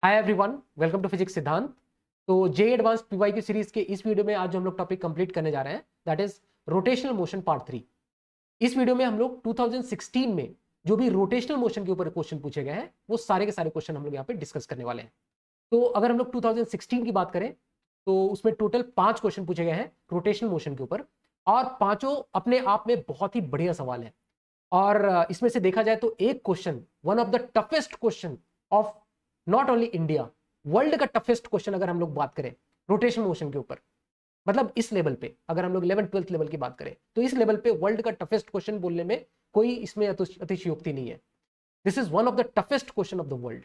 Hi everyone, welcome to physics Siddhant. तो जे advance PYQ series के इस वीडियो में आज जो हम लोग टॉपिक कंप्लीट करने जा रहे हैं that is rotational motion part 3। इस वीडियो में हम लोग 2016 में जो भी रोटेशनल मोशन के ऊपर क्वेश्चन पूछे गए हैं वो सारे के सारे क्वेश्चन हम लोग यहाँ पे डिस्कस करने वाले हैं। तो अगर हम लोग 2016 की बात करें तो उसमें टोटल 5 क्वेश्चन पूछे गए हैं रोटेशनल मोशन के ऊपर, और पांचों अपने आप में बहुत ही बढ़िया सवाल है। और इसमें से देखा जाए तो एक question one of the toughest question of not only India, world का टफेस्ट क्वेश्चन अगर हम लोग बात करें रोटेशन मोशन के ऊपर, मतलब इस लेवल पे अगर हम लोग 11th-12th लेवल की बात करें तो इस लेवल पे वर्ल्ड का टफेस्ट क्वेश्चन बोलने में कोई इसमें अतिशयोक्ति नहीं है। This is one of the toughest question of the world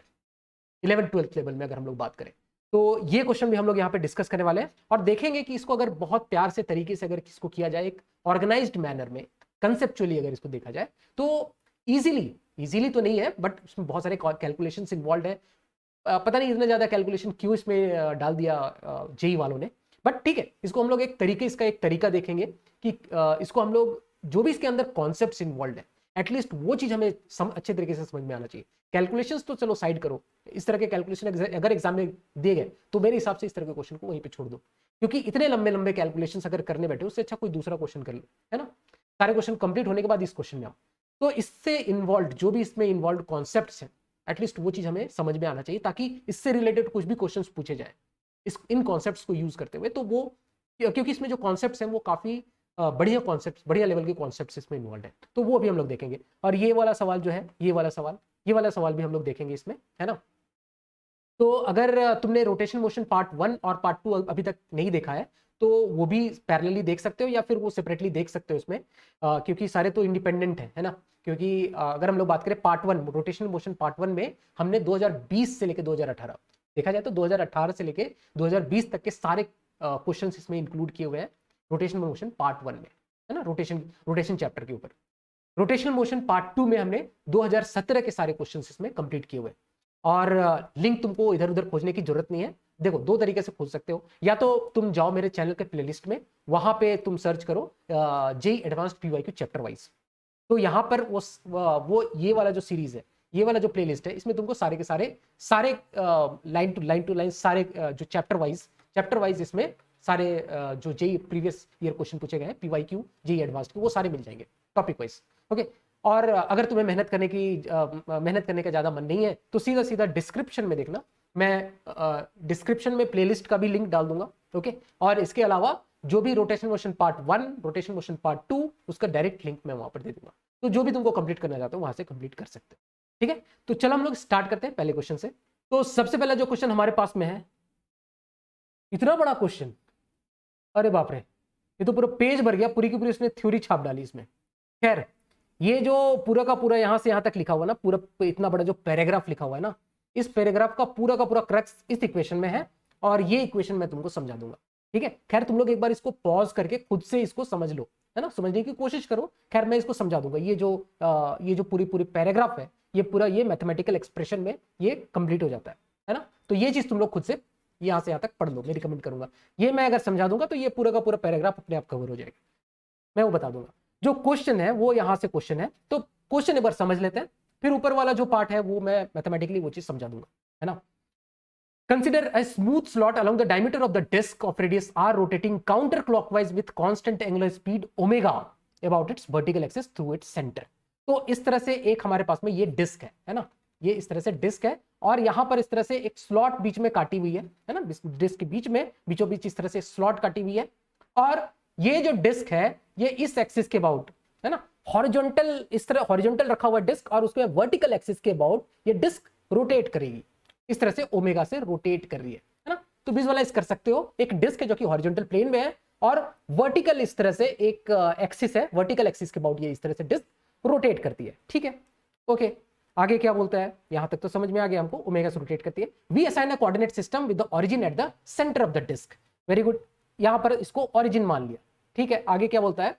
11th-12th level में अगर हम लोग बात करें तो ये क्वेश्चन भी हम लोग यहाँ पे डिस्कस करने वाले हैं और देखेंगे कि इसको अगर बहुत प्यार से तरीके से अगर इसको किया जाए एक ऑर्गेनाइज्ड मैनर में, कंसेप्चुअली अगर इसको देखा जाए तो इजीली तो नहीं है बट उसमें बहुत सारे कैलकुलेशंस इन्वॉल्व है। पता नहीं इतना ज्यादा कैलकुलेशन क्यों इसमें डाल दिया जेई वालों ने, बट ठीक है, इसको हम लोग इसका एक तरीका देखेंगे कि इसको हम लोग जो भी इसके अंदर कॉन्सेप्ट्स इन्वॉल्व है एटलीस्ट वो चीज हमें अच्छे तरीके से समझ में आना चाहिए। कैलकुलेशंस तो चलो साइड करो, इस तरह के कैलकुलेशन अगर एग्जाम में दिए गए तो मेरे हिसाब से इस तरह के क्वेश्चन को वहीं पे छोड़ दो, क्योंकि इतने लंबे लंबे कैलकुलेशन अगर करने बैठे उससे अच्छा कोई दूसरा क्वेश्चन कर लो, है ना। सारे क्वेश्चन कंप्लीट होने के बाद इस क्वेश्चन में आओ, तो इससे इन्वॉल्व जो भी इसमें इन्वॉल्व कॉन्सेप्ट्स हैं एटलीस्ट वो चीज हमें समझ में आना चाहिए ताकि इससे रिलेटेड कुछ भी क्वेश्चंस पूछे जाए इन कॉन्सेप्ट्स को यूज करते हुए, तो वो क्योंकि इसमें जो कॉन्सेप्ट्स हैं वो काफी बढ़िया कॉन्सेप्ट्स, बढ़िया लेवल के कॉन्सेप्ट्स इसमें इन्वॉल्व है, तो वो भी हम लोग देखेंगे। और ये वाला सवाल जो है, ये वाला सवाल भी हम लोग देखेंगे इसमें, है ना। तो अगर तुमने रोटेशन मोशन पार्ट 1 और पार्ट 2 अभी तक नहीं देखा है तो वो भी पैरेलली देख सकते हो या फिर वो सेपरेटली देख सकते हो इसमें, क्योंकि सारे तो इंडिपेंडेंट है ना। क्योंकि अगर हम लोग बात करें पार्ट 1 रोटेशनल मोशन पार्ट 1 में हमने 2020 से लेकर 2018 देखा जाए तो 2018 से लेकर 2020 तक के सारे क्वेश्चन इसमें इंक्लूड किए हुए हैं रोटेशनल मोशन पार्ट 1 में, है ना। रोटेशन चैप्टर के ऊपर रोटेशनल मोशन पार्ट 2 में हमने 2017 के सारे क्वेश्चन इसमें कंप्लीट किए हुए हैं। और लिंक तुमको इधर उधर खोजने की जरूरत नहीं है। देखो, दो तरीके से खोज सकते हो, या तो तुम जाओ मेरे चैनल के प्लेलिस्ट में, वहां पे तुम सर्च करो JEE advanced PYQ chapter wise, तो यहाँ पर वो ये वाला जो सीरीज है, ये वाला जो प्लेलिस्ट है, इसमें तुमको सारे के सारे लाइन टू लाइन सारे जो चैप्टर वाइज इसमें सारे जो जेई प्रीवियस ईयर क्वेश्चन पूछे गए हैं पीवाईक्यू जेई एडवांस्ड के, वो सारे मिल जाएंगे टॉपिक वाइज। ओके, और अगर तुम्हें मेहनत करने का ज्यादा मन नहीं है तो सीधा सीधा डिस्क्रिप्शन में देखना, मैं डिस्क्रिप्शन में प्लेलिस्ट का भी लिंक डाल दूंगा। ओके, और इसके अलावा जो भी rotation motion part 1, rotation motion part 2, उसका डायरेक्ट लिंक मैं वहां पर दे दूंगा, तो जो भी तुमको कंप्लीट करना चाहते हो वहां से कंप्लीट कर सकते हो। ठीक है, तो चलो हम लोग स्टार्ट करते हैं पहले क्वेश्चन से। तो सबसे पहला जो क्वेश्चन हमारे पास में है, इतना बड़ा क्वेश्चन, अरे बाप रे, ये तो पूरा पेज भर गया, पूरी की पूरी उसने थ्योरी छाप डाली इसमें। खैर, ये जो पूरा का पूरा यहां से यहां तक लिखा हुआ ना, पूरा इतना बड़ा जो पैराग्राफ लिखा हुआ है ना, इस पैराग्राफ का पूरा क्रक्स इस इक्वेशन में है, और ये इक्वेशन मैं तुमको समझा दूंगा। ठीक है, खैर तुम लोग एक बार इसको पॉज करके खुद से इसको समझ लो, है ना, समझने की कोशिश करो। खैर मैं इसको समझा दूंगा, ये जो पूरी पैराग्राफ है, ये मैथमेटिकल एक्सप्रेशन में ये कंप्लीट हो जाता है ना। तो ये चीज तुम लोग खुद से यहां से यहां तक पढ़ लो, मैं रिकमेंड करूंगा। ये मैं अगर समझा दूंगा तो ये पूरा का पूरा पैराग्राफ अपने आप कवर हो जाएगा, मैं वो बता दूंगा। जो क्वेश्चन है वो यहां से क्वेश्चन है, तो क्वेश्चन एक बार समझ लेते हैं, फिर ऊपर वाला जो पार्ट है वो मैं मैथमेटिकली वो चीज समझा दूंगा, है ना। Consider a smooth slot along the diameter of the disk of radius r rotating counterclockwise with constant angular speed omega about its vertical axis through its center। तो इस तरह से एक हमारे पास में ये डिस्क है ना, ये इस तरह से डिस्क है, और यहां पर इस तरह से एक स्लॉट बीच में काटी हुई है ना, डिस्क के बीच में बीचों बीच इस तरह से स्लॉट काटी हुई है, और ये जो डिस्क है ये इस एक्सिस के अबाउट, है ना, हॉरिजॉन्टल, इस तरह हॉरिजॉन्टल रखा हुआ डिस्क, और उसमें वर्टिकल एक्सिस के अबाउट ये डिस्क रोटेट करेगी, इस तरह से ओमेगा से रोटेट कर रही है ना। तो विजुअलाइज कर सकते हो, एक डिस्क है जो कि हॉरिजॉन्टल प्लेन में है, और वर्टिकल इस तरह से एक एक्सिस है, वर्टिकल एक्सिस के अबाउट ये इस तरह से डिस्क रोटेट करती है। ठीक है, ओके, आगे क्या बोलता है, यहां तक तो समझ में आ गया हमको, ओमेगा से रोटेट करती है। We assign a coordinate system with the origin at the centre of the disc. Very good, यहां पर इसको ओरिजिन मान लिया। ठीक है, आगे क्या बोलता है,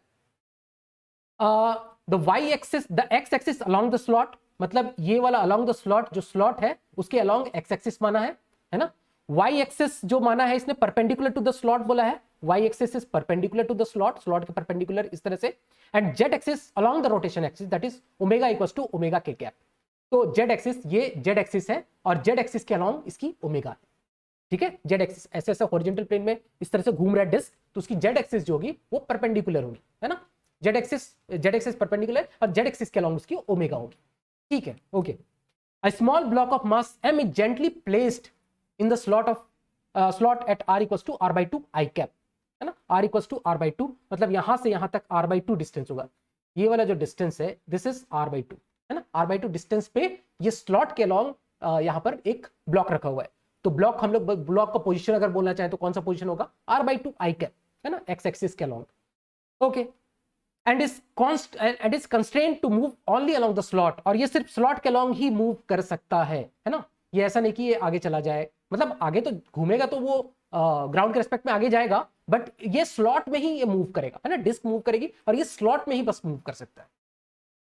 the y axis, the x axis along the slot, मतलब ये वाला अलोंग द स्लॉट, जो स्लॉट है उसके अलोंग एक्स एक्सिस माना है ना। वाई एक्सिस जो माना है इसने परपेंडिकुलर टू द स्लॉट बोला है, y axis is perpendicular to the slot, slot के परपेंडिकुलर इस तरह से, and z axis along the rotation axis that is omega equals to omega k cap. तो जेड एक्सिस, ये जेड एक्सिस है और जेड एक्सिस के अलोंग इसकी ओमेगा है, ठीक है। जेड एक्सिस ऐसे ऐसे हॉरिजॉन्टल प्लेन में इस तरह से घूम रहा है डिस्क, तो उसकी जेड एक्सिस जो होगी वो परपेंडिकुलर होगी, है ना। जेड एक्सिस परपेंडिकुलर और जेड एक्सिस के अलोंग उसकी ओमेगा होगी, ठीक है, okay. A small block of mass m is gently placed in the slot at r equals to r by 2 I cap, है ना। r equals to r by 2 मतलब यहां से यहां तक r by 2 डिस्टेंस होगा, ये वाला जो डिस्टेंस है दिस इज r by 2, है ना। r by 2 डिस्टेंस पे ये स्लॉट के अलोंग यहां पर एक ब्लॉक रखा हुआ है। तो ब्लॉक, हम लोग ब्लॉक का पोजीशन अगर बोलना चाहें तो कौन सा पोजीशन होगा, r by 2 I cap, है ना, x एक्सिस के along, okay. And is constraint to move only along the slot, और ये सिर्फ स्लॉट के अलोंग ही मूव कर सकता है ना। ये ऐसा नहीं कि ये आगे चला जाए, मतलब आगे तो घूमेगा तो वो ग्राउंड के रेस्पेक्ट में आगे जाएगा, बट ये स्लॉट में ही ये मूव करेगा, है ना। डिस्क मूव करेगी और ये स्लॉट में ही बस मूव कर सकता है।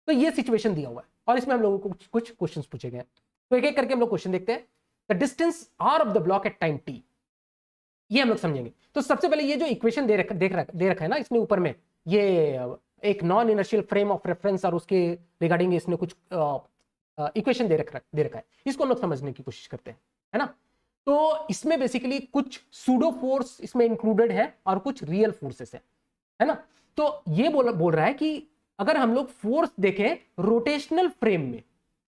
तो ये सिचुएशन दिया हुआ है और इसमें हम लोगों को कुछ क्वेश्चंस पूछे गए। तो एक एक करके हम लोग क्वेश्चन देखते हैं। The distance r of the block at time t, ये हम लोग समझेंगे। तो सबसे पहले ये जो इक्वेशन दे रखा है ना इसमें ऊपर में, ये एक non inertial frame of reference और उसके रिगार्डिंग इसने कुछ इक्वेशन दे रखा है, इसको हम लोग समझने की कोशिश करते हैं, है ना। तो इसमें बेसिकली कुछ सूडो फोर्स इसमें इंक्लूडेड है और कुछ रियल फोर्सेस है ना। तो ये बोल रहा है कि अगर हम लोग फोर्स देखें रोटेशनल फ्रेम में,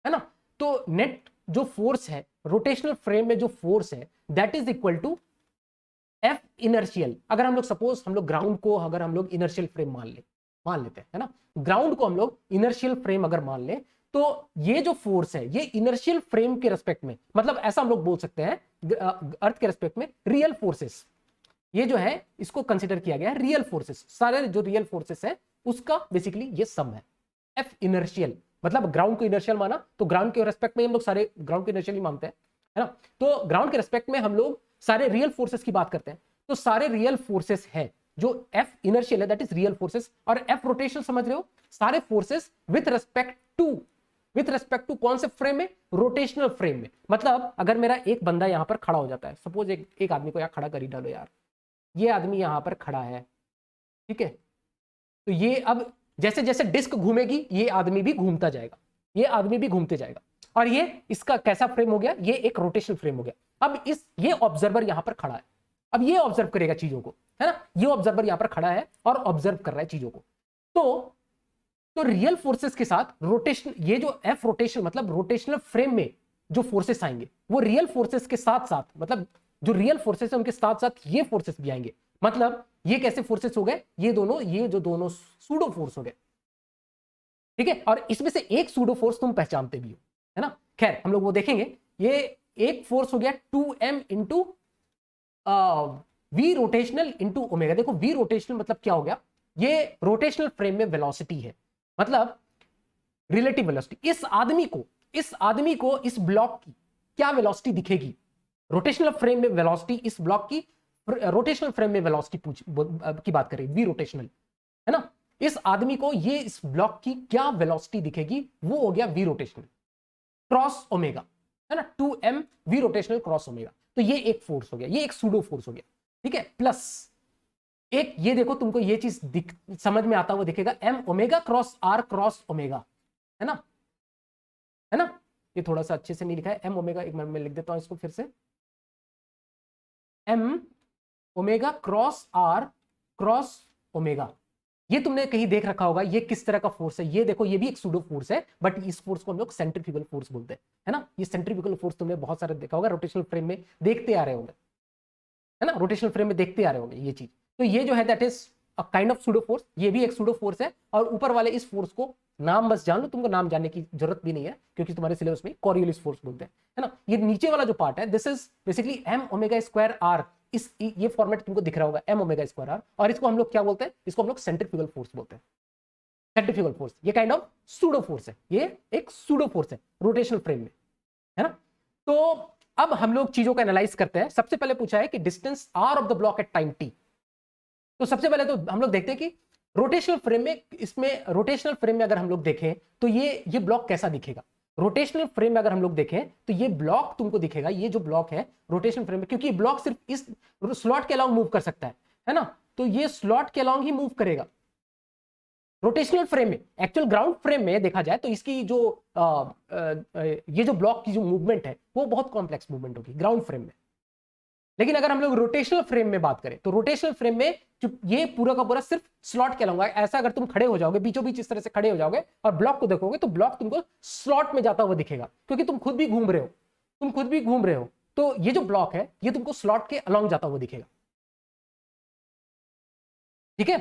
है ना, तो नेट जो फोर्स है रोटेशनल फ्रेम में जो फोर्स है that is equal to f inertial. अगर हम लोग सपोज हम लोग ग्राउंड को अगर हम लोग इनर्शियल फ्रेम मान लेते हैं, है ना, ग्राउंड को हम लोग इनर्शियल फ्रेम अगर मान ले, तो ये जो फोर्स है ये इनर्शियल फ्रेम के रेस्पेक्ट में, मतलब ऐसा हम लोग बोल सकते हैं अर्थ के रेस्पेक्ट में रियल फोर्सेस, ये जो है इसको कंसिडर किया गया है रियल फोर्सेस। सारे जो रियल फोर्सेस है उसका बेसिकली ये सम है। एफ इनर्शियल मतलब ग्राउंड को इनर्शियल माना तो ग्राउंड के रेस्पेक्ट में हम लोग सारे ग्राउंड को इनर्शियल ही मानते हैं, है ना। तो ग्राउंड के रेस्पेक्ट में हम लोग सारे रियल फोर्सेस की बात करते हैं। तो सारे रियल फोर्सेस है जो एफ इनर्शियल है दैट इज रियल फोर्सेस, और एफ रोटेशनल समझ रहे हो, सारे फोर्सेस विथ रिस्पेक्ट टू कौन से फ्रेम में, रोटेशनल फ्रेम में। मतलब अगर मेरा एक बंदा यहां पर खड़ा हो जाता है, सपोज एक आदमी को यहां खड़ा कर ही डालो यार, ये आदमी यहां पर खड़ा है, ठीक है। तो ये अब जैसे जैसे डिस्क घूमेगी ये आदमी भी घूमता जाएगा, ये आदमी भी घूमते जाएगा, और ये इसका कैसा फ्रेम हो गया, ये एक रोटेशनल फ्रेम हो गया। अब ये ऑब्जर्वर यहां पर खड़ा है, अब ये ऑब्जर्व करेगा चीजों को, है ना। ये ऑब्जर्वर यहां पर खड़ा है और ऑब्जर्व कर रहा है चीजों को। तो रियल फोर्सेस के साथ रोटेशन, ये जो एफ रोटेशन मतलब रोटेशनल फ्रेम में जो फोर्सेस आएंगे वो रियल फोर्सेस के साथ साथ, मतलब जो रियल फोर्सेस है उनके साथ साथ ये फोर्सेस भी आएंगे। मतलब ये कैसे फोर्सेस हो गए, ये जो दोनों सूडो फोर्स हो गए, ठीक है। और इसमें से एक सूडो फोर्स तुम पहचानते भी हो, है ना। खैर हम लोग वो देखेंगे। ये एक फोर्स हो गया 2m into v rotational into omega. देखो वी रोटेशनल मतलब क्या हो गया, ये रोटेशनल फ्रेम में वेलोसिटी है, मतलब रिलेटिव वेलोसिटी। इस आदमी को इस ब्लॉक की क्या वेलोसिटी दिखेगी, रोटेशनल फ्रेम में वेलोसिटी, इस ब्लॉक की रोटेशनल फ्रेम में वेलोसिटी की बात करें, वी रोटेशनल, है ना। इस आदमी को ये इस ब्लॉक की क्या वेलोसिटी दिखेगी, वो हो गया वी रोटेशनल क्रॉस ओमेगा, है ना, 2m we rotational cross omega. तो ये एक फोर्स हो गया, ये एक सूडो फोर्स हो गया, ठीक है। प्लस एक ये देखो, तुमको ये चीज समझ में आता हुआ दिखेगा, m omega cross r cross omega, है ना, है ना। ये थोड़ा सा अच्छे से नहीं लिखा है, m ओमेगा, एक मिनट में लिख देता हूं इसको फिर से, m omega cross r cross omega. ये तुमने कहीं देख रखा होगा, ये किस तरह का फोर्स है, ये देखो, ये भी एक सूडो फोर्स है, बट इस फोर्स को हम लोग सेंट्रीफ्यूगल फोर्स बोलते हैं, है ना। ये सेंट्रीफ्यूगल फोर्स तुमने बहुत सारे देखा होगा, रोटेशनल फ्रेम में देखते आ रहे होंगे, है ना, रोटेशनल फ्रेम में देखते आ रहे होंगे ये चीज। तो ये जो है that is a kind of pseudo force, ये भी एक सूडो फोर्स है। और ऊपर वाले इस फोर्स को नाम बस जान लो, तुमको नाम जानने की जरूरत भी नहीं है क्योंकि तुम्हारे सिलेबस में कॉरियोलिस फोर्स बोलते हैं, है ना। ये नीचे वाला जो पार्ट है this is basically m omega square r, ये फॉर्मेट तुमको दिख रहा होगा, m ओमेगा स्क्वायर r, और इसको हम लोग क्या बोलते हैं, इसको हम लोग सेंट्रीफ्यूगल फोर्स बोलते हैं, सेंट्रीफ्यूगल फोर्स। ये काइंड ऑफ सूडो फोर्स है, ये एक सूडो फोर्स है रोटेशनल फ्रेम में, है ना। तो अब हम लोग चीजों को एनालाइज करते हैं। सबसे पहले पूछा है कि distance r of the block at time t। तो सबसे पहले तो हम लोग देखते हैं कि रोटेशनल फ्रेम में, इसमें रोटेशनल फ्रेम में अगर हम लोग देखें तो ये ब्लॉक कैसा दिखेगा। रोटेशनल फ्रेम में अगर हम लोग देखें तो ये ब्लॉक तुमको दिखेगा, ये जो ब्लॉक है रोटेशनल फ्रेम में, क्योंकि ब्लॉक सिर्फ इस स्लॉट के अलोंग मूव कर सकता है ना। तो ये स्लॉट के अलोंग ही मूव करेगा, रोटेशनल फ्रेम में, एक्चुअल ग्राउंड फ्रेम में देखा जाए तो इसकी जो ये जो ब्लॉक की जो मूवमेंट है वो बहुत कॉम्प्लेक्स मूवमेंट होगी ग्राउंड फ्रेम में। लेकिन अगर हम लोग रोटेशनल फ्रेम में बात करें तो रोटेशनल फ्रेम में जो ये पूरा का पूरा सिर्फ स्लॉट कहलाऊंगा, ऐसा अगर तुम खड़े हो जाओगे बीचों बीच इस तरह से खड़े हो जाओगे और ब्लॉक को देखोगे तो ब्लॉक तुमको स्लॉट में जाता हुआ दिखेगा, क्योंकि तुम खुद भी घूम रहे हो, तो ये जो ब्लॉक है ये तुमको स्लॉट के अलॉन्ग जाता हुआ दिखेगा। ठीक है,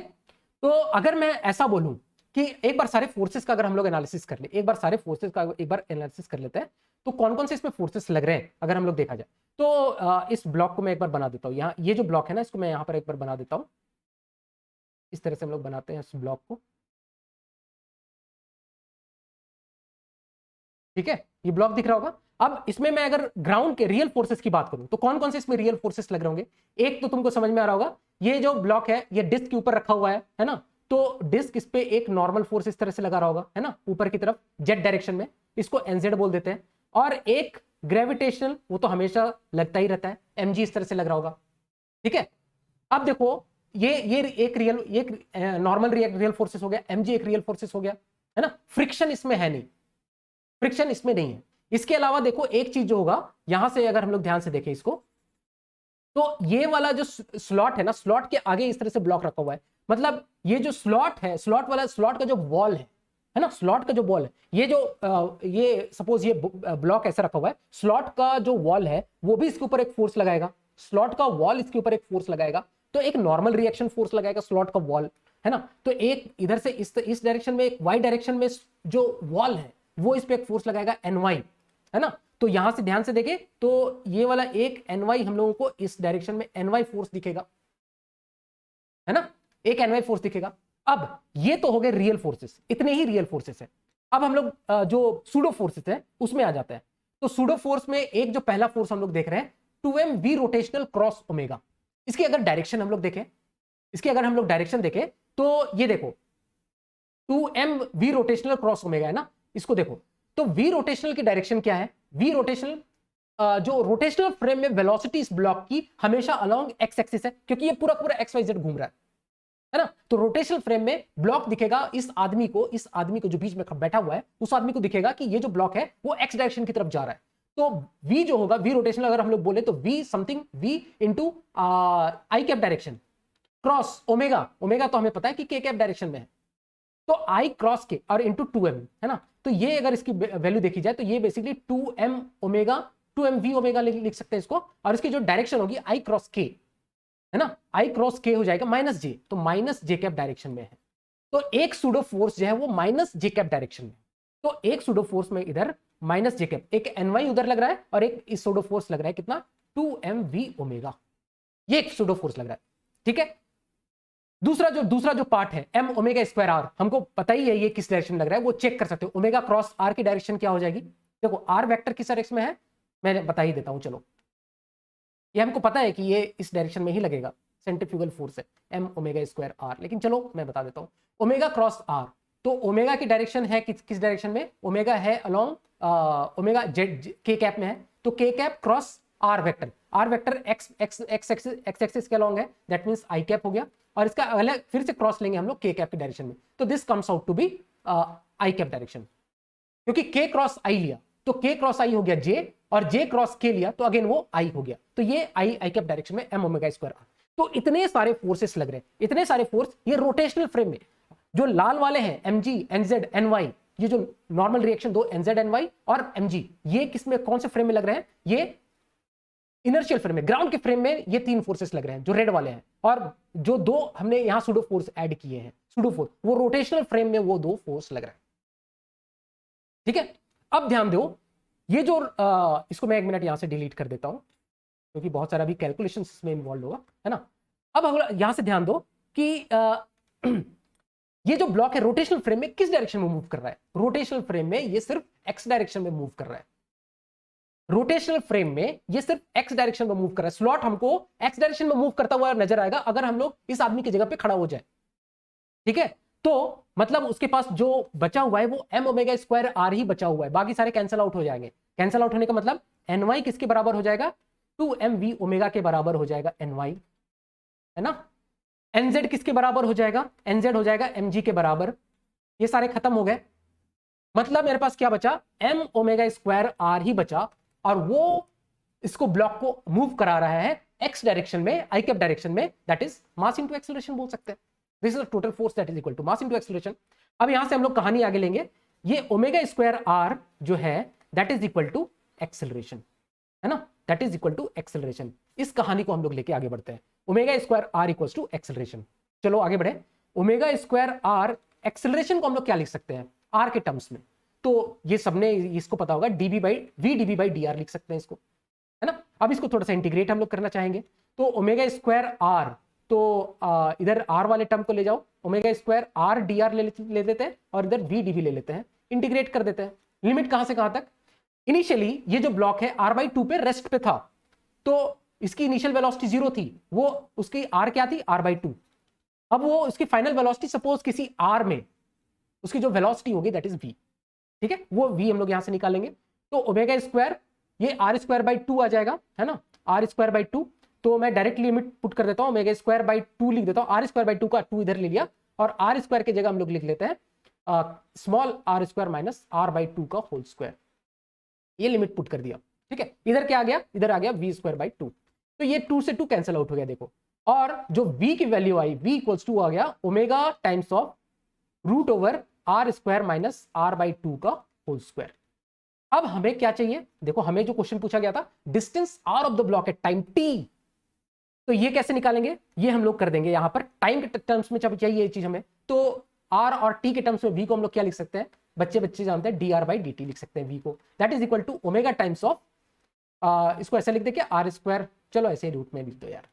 तो अगर मैं ऐसा बोलूं कि एक बार सारे फोर्सेस का अगर हम लोग एनालिसिस कर ले, एक बार एनालिसिस कर लेते हैं तो कौन कौन से इसमें फोर्सेस लग रहे हैं अगर हम लोग देखा जाए तो इस ब्लॉक को मैं एक बार बना देता हूं। यहाँ ये जो ब्लॉक है ना इसको मैं यहाँ पर एक बार बना देता हूं, इस तरह से हम लोग बनाते हैं इस ब्लॉक को। ठीक है, ये ब्लॉक दिख रहा होगा। अब इसमें मैं अगर ग्राउंड के रियल फोर्सेस की बात करूं तो कौन कौन से इसमें रियल फोर्सेस लग रहे होंगे। एक तो तुमको समझ में आ रहा होगा, ये जो ब्लॉक है ये डिस्क के ऊपर रखा हुआ है ना, तो डिस्क इस पे एक नॉर्मल फोर्स इस तरह से लगा रहा होगा, है ना, ऊपर की तरफ जेड डायरेक्शन में, इसको एनजेड बोल देते हैं। और एक ग्रेविटेशनल, वो तो हमेशा लगता ही रहता है, एमजी इस तरह से लग रहा होगा। ठीक है, अब देखो ये एक नॉर्मल रियल फोर्सेस हो गया, एमजी एक रियल फोर्सेस हो गया, है ना। फ्रिक्शन इसमें है नहीं, फ्रिक्शन इसमें नहीं है। इसके अलावा देखो एक चीज जो होगा, यहां से अगर हम लोग ध्यान से देखें इसको, तो ये वाला जो स्लॉट है ना, स्लॉट के आगे इस तरह से ब्लॉक रखा हुआ है, मतलब ये जो स्लॉट है, स्लॉट का जो वॉल है ना, स्लॉट का जो वॉल है, ये सपोज ये ब्लॉक ऐसा रखा हुआ है, स्लॉट का जो वॉल है वो भी इसके ऊपर एक फोर्स लगाएगा, स्लॉट का वॉल इसके ऊपर एक फोर्स लगाएगा, तो एक नॉर्मल रिएक्शन फोर्स लगाएगा स्लॉट का वॉल, है ना। तो एक इधर से इस डायरेक्शन में, एक वाई डायरेक्शन में जो वॉल है वो इस पे एक फोर्स लगाएगा एनवाई, है ना। तो यहां से ध्यान से देखें तो ये वाला एक एनवाई हम लोगों को इस डायरेक्शन में एनवाई फोर्स दिखेगा, है ना, एक एनवाई फोर्स दिखेगा। अब ये तो हो गए रियल फोर्सेस, इतने ही रियल फोर्सेस है। अब हम लोग जो सूडो फोर्सेस है उसमें आ जाते हैं। तो सूडो फोर्स में एक जो पहला फोर्स हम लोग देख रहे हैं 2mv रोटेशनल क्रॉस ओमेगा। इसकी अगर डायरेक्शन हम लोग देखें, तो ये देखो 2mv रोटेशनल क्रॉस ओमेगा है ना, इसको देखो तो v रोटेशनल की डायरेक्शन क्या है, v रोटेशनल जो रोटेशनल फ्रेम में वेलोसिटी इस ब्लॉक की हमेशा अलोंग एक्स एक्सिस है, क्योंकि ये पूरा पूरा एक्स वाई जेड घूम रहा है ना। तो रोटेशनल फ्रेम में ब्लॉक दिखेगा इस आदमी को जो बीच में बैठा हुआ है, उस आदमी को दिखेगा कि ये जो ब्लॉक है वो एक्स डायरेक्शन की तरफ जा रहा है। तो v जो होगा, v रोटेशनल अगर हम लोग बोले तो v something v into I cap direction cross omega, omega तो हमें पता है कि k कैप डायरेक्शन में है, तो i क्रॉस k और इंटू 2m, है ना। तो ये अगर इसकी वैल्यू देखी जाए तो ये basically 2m omega 2mv omega लिख सकते हैं इसको, और इसकी जो डायरेक्शन होगी i क्रॉस k, है ना, i क्रॉस k हो जाएगा माइनस j, तो माइनस j कैप डायरेक्शन में है। तो एक सूडो फोर्स जो है वो माइनस j कैप डायरेक्शन में, तो एक सूडो फोर्स में इधर माइनस j कैप, एक ny उधर लग रहा है और एक इस सूडो फोर्स लग रहा है कितना 2mv ओमेगा, ये एक सूडो फोर्स लग रहा है। ठीक है, दूसरा जो पार्ट है m ओमेगा स्क्वायर आर, हमको पता ही है ये किस डायरेक्शन में लग रहा है, वो चेक कर सकते हो। ओमेगा क्रॉस आर की डायरेक्शन क्या हो जाएगी, देखो आर वेक्टर किस डायरेक्शन में है, मैं बता ही देता हूं। चलो, ये हमको पता है कि ये इस डायरेक्शन में ही लगेगा, सेंट्रीफ्यूगल फोर्स है m ओमेगा स्क्वायर आर, लेकिन चलो मैं बता देता हूं। ओमेगा क्रॉस आर, तो ओमेगा की डायरेक्शन है किस डायरेक्शन में, ओमेगा है along omega z k cap में है, तो k cap cross r vector x axis के अलोंग है, दैट मींस आई कैप हो गया, और इसका अलग फिर से क्रॉस लेंगे हम लोग के कैप की डायरेक्शन में, तो this comes out to be i cap direction, क्योंकि के क्रॉस आई लिया तो के क्रॉस आई हो गया जे, और जे क्रॉस के लिया तो अगेन वो आई हो गया, तो ये आई कैप डायरेक्शन में m ओमेगा स्क्वायर आर। तो इतने सारे फोर्सेस लग रहे हैं, इतने सारे फोर्स ये रोटेशनल फ्रेम में, जो लाल वाले हैं mg nz ny, ये जो नॉर्मल रिएक्शन दो nz ny और mg, ये किसमें कौन से फ्रेम में लग रहे हैं, ये इनर्शियल फ्रेम में, ग्राउंड के फ्रेम में ये तीन फोर्सेस लग रहे हैं जो रेड वाले हैं, और जो दो हमने यहां सूडो फोर्स ऐड किए हैं, सूडो फोर्स, वो रोटेशनल फ्रेम में वो दो फोर्स लग रहे हैं। ठीक है, अब ध्यान दो, ये जो इसको मैं 1 मिनट यहां से डिलीट कर देता हूं क्योंकि बहुत सारा भी कैलकुलेशन इसमें इन्वॉल्व होगा, है ना। अब यहां से ध्यान दो कि ये जो ब्लॉक है रोटेशनल फ्रेम में किस डायरेक्शन में मूव कर रहा है, रोटेशनल फ्रेम में ये सिर्फ एक्स डायरेक्शन में मूव कर रहा है, रोटेशनल फ्रेम में ये सिर्फ एक्स डायरेक्शन में मूव कर रहा है। स्लॉट हमको एक्स डायरेक्शन में मूव करता हुआ नजर आएगा अगर हम लोग इस आदमी की जगह पे खड़ा हो जाए। ठीक है, तो मतलब उसके पास जो बचा हुआ है वो m ओमेगा स्क्वायर आर ही बचा हुआ है, बाकी सारे कैंसिल आउट हो जाएंगे। कैंसिल आउट होने का मतलब ny किसके बराबर हो जाएगा, 2mv ओमेगा के बराबर हो जाएगा ny, है ना। nz किसके बराबर हो जाएगा, nz हो जाएगा mg के बराबर, ये सारे खत्म हो गए, मतलब मेरे पास क्या बचा, एम ओमेगा स्क्वायर आर ही बचा, और वो इसको ब्लॉक को मूव करा रहा है एक्स डायरेक्शन में, आई कैप डायरेक्शन में, that is mass into acceleration बोल सकते हैं। This is the total force that is equal to mass into acceleration. अब यहां से हम लोग कहानी आगे लेंगे, ये ओमेगा स्क्वायर आर जो है that is equal to acceleration, है ना, that is equal to acceleration. इस कहानी को हम लोग लेके आगे बढ़ते हैं, omega square r equal to acceleration. चलो आगे बढ़े, ओमेगा स्क्वायर आर, एक्सेलरेशन को हम लोग क्या लिख सकते हैं आर के टर्म्स में, तो ये सबने इसको पता होगा, dv by v dv by d r लिख सकते हैं इसको, है ना। अब इसको थोड़ा सा इंटीग्रेट हम लोग करना चाहेंगे, तो ओमेगा स्क्वायर आर, तो इधर आर वाले टर्म को ले जाओ, omega square R D R ले लेते हैं, और इधर वी डीवी ले लेते हैं, इंटीग्रेट कर देते हैं। लिमिट कहां से कहां तक, इनिशियली ये जो ब्लॉक है आर बाई टू पे रेस्ट पे था, तो इसकी इनिशियल वेलोसिटी 0 थी, वो उसकी आर क्या थी, आर बाई टू। अब वो उसकी फाइनल वेलोसिटी सपोज किसी आर में, उसकी जो वेलोसिटी होगी दैट इज वी, ठीक है, वो वी हम लोग यहां से निकालेंगे। तो ओमेगा स्क्वायर, ये आर स्क्वायर बाई टू आ जाएगा, है ना, आर स्क्वायर बाई टू, तो मैं डायरेक्ट लिमिट पुट कर देता हूं, ओमेगा स्क्वायर बाई टू लिख देता हूं, आर स्क्वायर बाई टू का टू इधर ले लिया, और आर स्क्वायर की जगह हम लोग लिख लेते हैं small r square minus are by two का होल स्क्वायर, ये लिमिट पुट कर दिया, ठीक है। इधर क्या आ गया, इधर आ गया वी स्क्वायर बाई टू, तो ये टू से टू कैंसिल आउट हो गया देखो, और जो v की वैल्यू आई, v इक्वल्स टू आ गया omega times of root over are square minus are by two का होल स्क्वायर। अब हमें क्या चाहिए, देखो हमें जो क्वेश्चन पूछा गया था, distance r of the block at time t, तो ये कैसे निकालेंगे, ये हम लोग कर देंगे यहां पर टाइम के टर्म्स में चाहिए ये चीज हमें, तो r और t के टर्म्स में v को हम लोग क्या लिख सकते हैं, बच्चे बच्चे जानते हैं, d r by d t लिख सकते हैं v को, that is equal to omega times of, इसको ऐसे लिख दे क्या, आर स्क्वायर, चलो ऐसे रूट में लिख दो यार,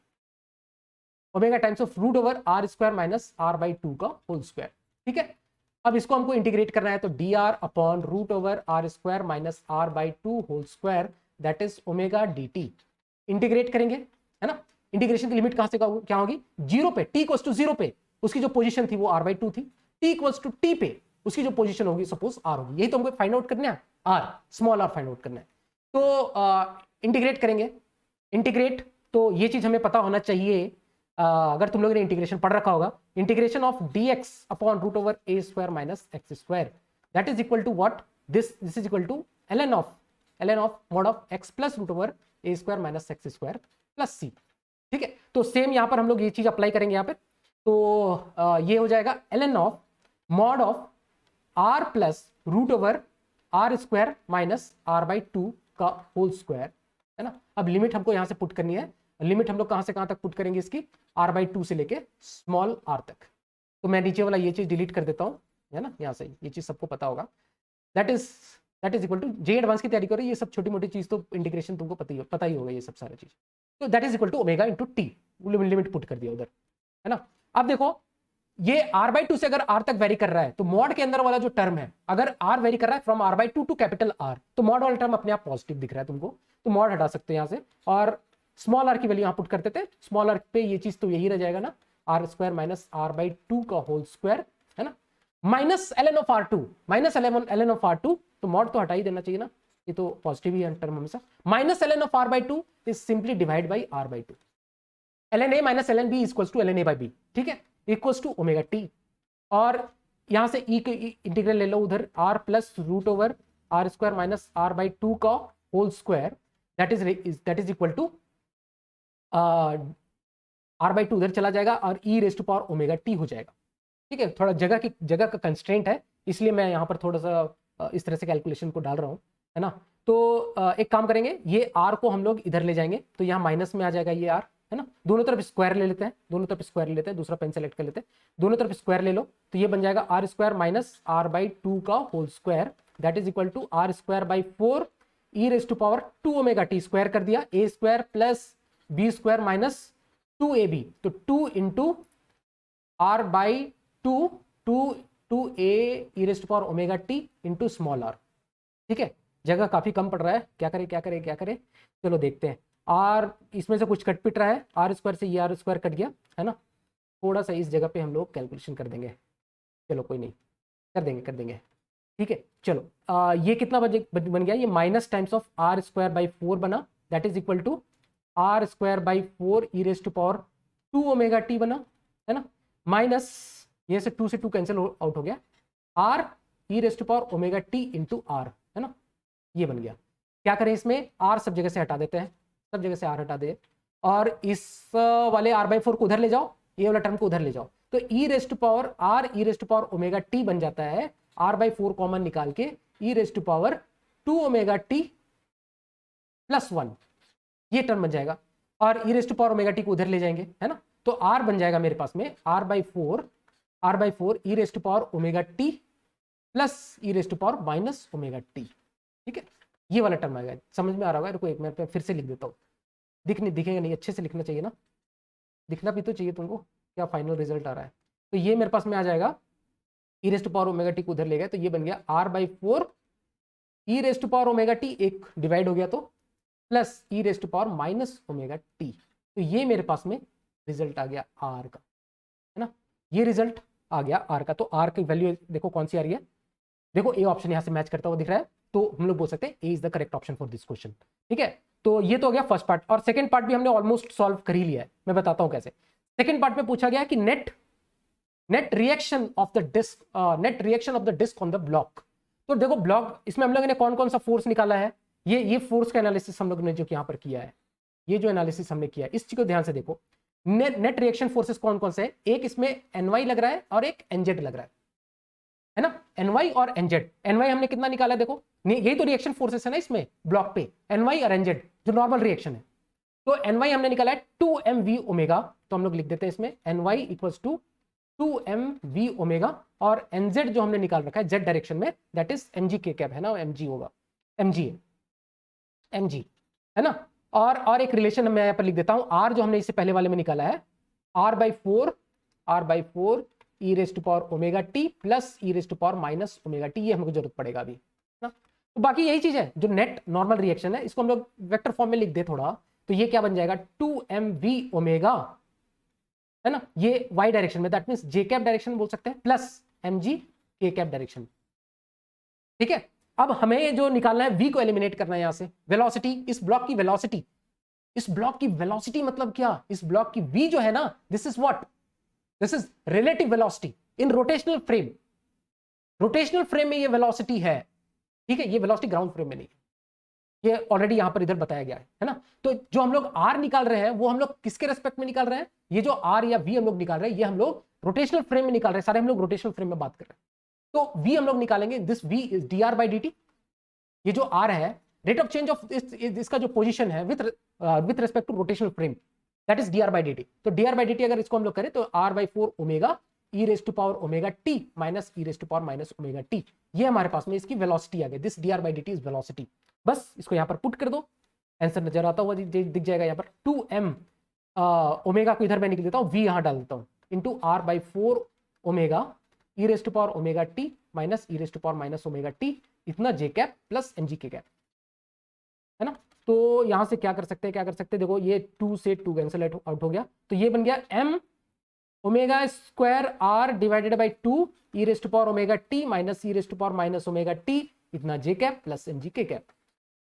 omega times of root over are square minus are by two का होल स्क्वायर, ठीक है। अब इसको हमको इंटीग्रेट करना है, तो d r upon root over are square minus are by two whole square, that is omega d t, integrate करेंगे, है ना। इंटीग्रेशन की लिमिट कहां से क्या होगी, जीरो पे, टी इक्वल्स टू जीरो पे उसकी जो पोजीशन थी वो आर बाई टू थी, टी इक्वल्स टू टी पे उसकी जो पोजीशन होगी सपोज आर होगी, यही तो हमको फाइंड आउट करना है, r small r find out करना है। तो इंटीग्रेट करेंगे, इंटीग्रेट, तो ये चीज हमें पता होना चाहिए, अगर तुम लोगों ने इंटीग्रेशन पढ़ रखा होगा, integration of dx upon root over A square minus X square, that is equal to what, this is equal to ln of mod of x plus root over A square minus X square plus C, ठीक है। तो same यहां पर हम लोग ये चीज apply करेंगे यहां पर, तो ये हो जाएगा ln of mod of r plus root over are square minus are by two का होल स्क्वायर, है ना। अब लिमिट हमको यहां से पुट करनी है, लिमिट हम लोग कहां से कहां तक पुट करेंगे इसकी, आर बाई टू से लेके स्मॉल आर तक, तो मैं नीचे वाला ये चीज डिलीट कर देता हूं, है ना, यहां से ये चीज सबको पता होगा, that is equal to, JEE advance की तैयारी करो, ये सब छोटी मोटी चीज तो इंटीग्रेशन तुमको पता ही होगा ये सब सारा चीज, तो that is equal to omega into t, limit put कर दिया उधर, है ना। अब देखो ये आर बाई टू से अगर आर तक वेरी कर रहा है, तो मॉड के अंदर वाला जो टर्म है, अगर आर वेरी कर रहा है from r by two to capital r, तो मॉड वाला टर्म अपने आप पॉजिटिव दिख रहा है तुमको, तो मॉड हटा सकते हैं यहां से, और स्मॉल आर की वैल्यू यहां पुट करते थे, स्मॉल आर पे ये चीज तो यही रह जाएगा ना, r square minus are by two का होल स्क्वायर, है ना, minus l n of r two, minus l n of r two, तो मॉड तो हटा ही देना चाहिए ना, ये तो पॉजिटिव ही है टर्म हमेशा, minus l n of r by two is simply divide by r by two, l n a minus l n b equals to l n a by b, ठीक है, इक्वल्स टू ओमेगा टी, और यहां से ई के integral ले लो उधर, R plus root over are square minus are by two का whole square, that is equal to R by two उधर चला जाएगा, और e raise to power omega t हो जाएगा, ठीक है। थोड़ा जगह का कंस्ट्रेंट है, इसलिए मैं यहाँ पर थोड़ा सा इस तरह से कैलकुलेशन को डाल रहा हूँ, है ना। तो एक काम करेंगे, ये आर को हम लोग इधर ले जाएंगे, तो यहाँ माइनस में आ जाएगा ये आर, है ना, दोनों तरफ स्क्वायर ले लेते हैं, दोनों तरफ स्क्वायर ले लेते हैं, दूसरा पेन सेलेक्ट कर लेते हैं, दोनों तरफ स्क्वायर ले लो, तो ये बन जाएगा R square minus are by two का whole square, that is equal to R square by four e raise to power two omega t, square कर दिया, A square plus B square minus two A B, तो two into R by two, two A e raise to power omega t into small R, ठीक है। जगह काफी कम पड़ रहा है, क्या करें, चलो देखते हैं, आर इसमें से कुछ कट पिट रहा है, आर स्क्वायर से ये आर स्क्वायर कट गया, है ना, थोड़ा सा इस जगह पे हम लोग कैलकुलेशन कर देंगे, चलो कोई नहीं, कर देंगे, ठीक है। चलो ये कितना बन गया, ये minus times of R square by four बना, that is equal to R square by four e raise to power two omega t बना, है ना, माइनस ये से टू कैंसिल आउट हो गया, r e rest to power omega t into r, है ना, ये बन गया। क्या करें इसमें, आर सब जगह से हटा देते हैं, सब जगह से आर हटा दे, और इस वाले आर बाई फोर को उधर ले जाओ, ये वाला टर्म को उधर ले जाओ, तो e rest to power R e rest to power omega t बन जाता है, आर बाई फोर कॉमन निकाल के e rest to power 2 omega t plus 1, ये टर्म बन जाएगा, और e rest to power omega t को उधर ले जाएंगे, है ना, तो आर बन जाएगा मेरे पास में r by four e rest to power omega t plus e rest to power minus omega t. ठीक है, ये वाला टर्म आएगा, समझ में आ रहा होगा। रुको एक मिनट पे फिर से लिख देता हूँ, दिखेगा नहीं, अच्छे से लिखना चाहिए ना, दिखना भी तो चाहिए तुमको क्या फाइनल रिजल्ट आ रहा है। तो ये मेरे पास में आ जाएगा, e rest to power omega t को उधर ले गए, तो ये बन गया R by four e rest to power omega t, एक डिवाइड हो गया तो plus e rest to power minus omega t. तो ये मेरे पास में रिजल्ट आ गया आर का, है ना, ये रिजल्ट आ गया आर का। तो आर की वैल्यू देखो कौन सी आ रही है, देखो ए ऑप्शन यहां से मैच करता हुआ दिख रहा है, तो हम लोग बोल सकते हैं A is the correct option for this question. ठीक है, तो ये तो हो गया फर्स्ट पार्ट, और सेकंड पार्ट भी हमने ऑलमोस्ट सॉल्व कर ही लिया है, मैं बताता हूं कैसे। सेकंड पार्ट में पूछा गया कि net reaction of the disc on the block. तो देखो ब्लॉक, इसमें हम लोगों ने कौन कौन सा फोर्स निकाला है, ये फोर्स का एनालिसिस हम लोग ने जो यहाँ पर किया है, ये जो एनालिसिस हमने किया है, इस चीज को ध्यान से देखो। नेट रिएक्शन फोर्सेस कौन कौन से हैं, एक इसमें एनवाई लग रहा है और एक एनजेड लग रहा है ना, एनवाई और एनजेड। एनवाई हमने कितना निकाला, देखो यही तो रिएक्शन फोर्सेस है ना इसमें ब्लॉक पे, एनवाई और एनजेड जो नॉर्मल रिएक्शन है। तो एनवाई हमने निकाला है 2mv ओमेगा, तो हम लोग लिख देते हैं इसमें NY equals to 2mv omega, और एनजेड जो हमने निकाल रखा है जेड डायरेक्शन में, that is mg k cap, है ना, mg होगा, mg है ना। और एक रिलेशन मैं यहाँ पर लिख देता हूं, आर जो हमने इससे पहले वाले में निकाला है, are by four e raised to power omega t plus e raised to power minus omega t, ये हमको जरूरत पड़ेगा अभी ना। तो बाकी यही चीज है, जो नेट नॉर्मल रिएक्शन है इसको हम लोग वेक्टर फॉर्म में लिख दे थोड़ा, तो ये क्या बन जाएगा 2mv ओमेगा, है ना, ये y डायरेक्शन में, that means j cap direction बोल सकते हैं, plus mg k cap direction. ठीक है, अब हमें जो निकालना है v को एलिमिनेट करना है यहां से, वेलोसिटी, इस ब्लॉक की वेलोसिटी, इस ब्लॉक की वेलोसिटी मतलब क्या, इस ब्लॉक की v जो है ना, this is what, this is relative velocity in rotational frame. Rotational frame में ये वेलोसिटी है, ठीक है, ये वेलोसिटी ग्राउंड फ्रेम में नहीं, ये ऑलरेडी यहां पर इधर बताया गया है ना। तो जो हम लोग r निकाल रहे हैं वो हम लोग किसके रेस्पेक्ट में निकाल रहे हैं, ये जो r या v हम लोग निकाल रहे हैं, ये हम लोग रोटेशनल फ्रेम में निकाल रहे हैं, सारे हम लोग रोटेशनल फ्रेम में बात कर रहे हैं। तो v हम लोग निकालेंगे, this v is dr by dt, ये जो r है, रेट ऑफ चेंज ऑफ इसका जो पोजीशन है with respect to rotational frame, that is dr by dt। तो dr by dt अगर इसको हम लोग करें तो r by 4 omega e raised to power omega t minus e raised to power minus omega t, ये हमारे पास में इसकी वेलोसिटी आ गई, this dr by dt is velocity. बस इसको यहां पर पुट कर दो, आंसर नजर आता हुआ दिख जाएगा यहाँ पर 2m ओमेगा को इधर मैं निकल देता हूँ, v यहां डाल देता हूँ, into r by 4 omega e raised to power omega t minus e raised to power minus omega t, इतना j cap plus mg k cap, है ना। तो यहां से क्या कर सकते हैं, देखो ये 2 से 2 कैंसिल आउट हो गया, तो ये बन गया m omega square r divided by 2 e raised to power omega t minus e raised to power minus omega t, इतना j cap plus mg k cap.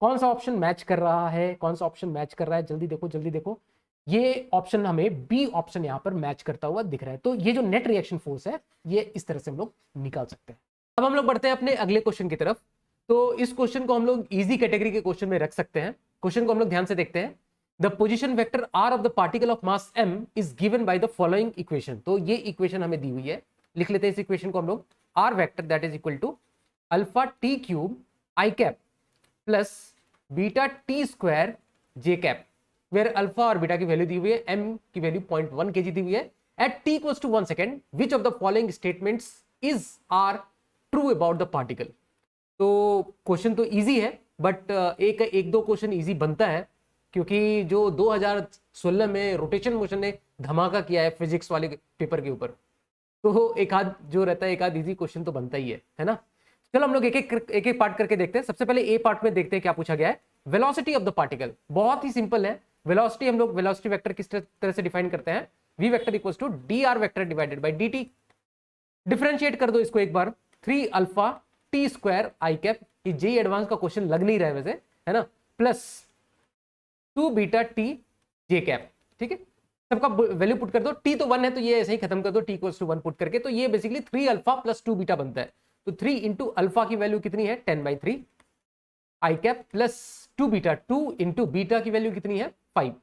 कौन सा ऑप्शन मैच कर रहा है, कौन सा ऑप्शन मैच कर रहा है, जल्दी देखो, ये ऑप्शन हमें बी ऑप्शन यहां पर मैच करता हुआ दिख रहा है। तो ये जो नेट रिएक्शन फोर्स है ये इस तरह से हम लोग निकाल सकते हैं। अब हम लोग बढ़ते हैं अपने अगले क्वेश्चन की तरफ। तो इस क्वेश्चन को हम लोग इजी कैटेगरी के क्वेश्चन में रख सकते हैं। क्वेश्चन को हम लोग ध्यान से देखते हैं। The position vector r of the particle of mass m is given by the following equation. तो ये इक्वेशन हमें दी हुई है, लिख लेते हैं इस इक्वेशन को हम लोग, r vector that is equal to alpha t cube i cap plus beta t square j cap, where alpha और बीटा की वैल्यू दी हुई है, m की वैल्यू 0.1 kg दी हुई है, at t equals to 1 second, which of the following statements is are true about the particle. तो क्वेश्चन तो इजी है, बट एक दो क्वेश्चन इजी बनता है, क्योंकि जो 2016 में रोटेशन मोशन ने धमाका किया है फिजिक्स वाले पेपर के ऊपर, तो एक आध जो रहता है, एक आध इजी क्वेश्चन तो बनता ही है ना। चलो हम लोग एक एक पार्ट करके देखते हैं। सबसे पहले ए पार्ट में देखते हैं क्या पूछा गया है। वेलोसिटी ऑफ द पार्टिकल, बहुत ही सिंपल है। वेलोसिटी हम लोग वेलोसिटी वेक्टर किस तरह से डिफाइन करते हैं, v vector equals to d r vector divided by d t. Differentiate कर दो इसको एक बार, 3 alpha t square i cap, ये जे एडवांस का क्वेश्चन लग नहीं रहा है वैसे, है ना, प्लस 2 बीटा टी जे कैप। ठीक है, सबका वैल्यू पुट कर दो, टी तो 1 है तो ये ऐसे ही खत्म कर दो, टी इक्वल्स टू 1 पुट करके, तो ये बेसिकली 3 अल्फा प्लस 2 बीटा बनता है। तो 3 इंटू अल्फा की वैल्यू कितनी है 10/3 I cap plus 2 beta, 2 into beta की वैल्यू कितनी है 5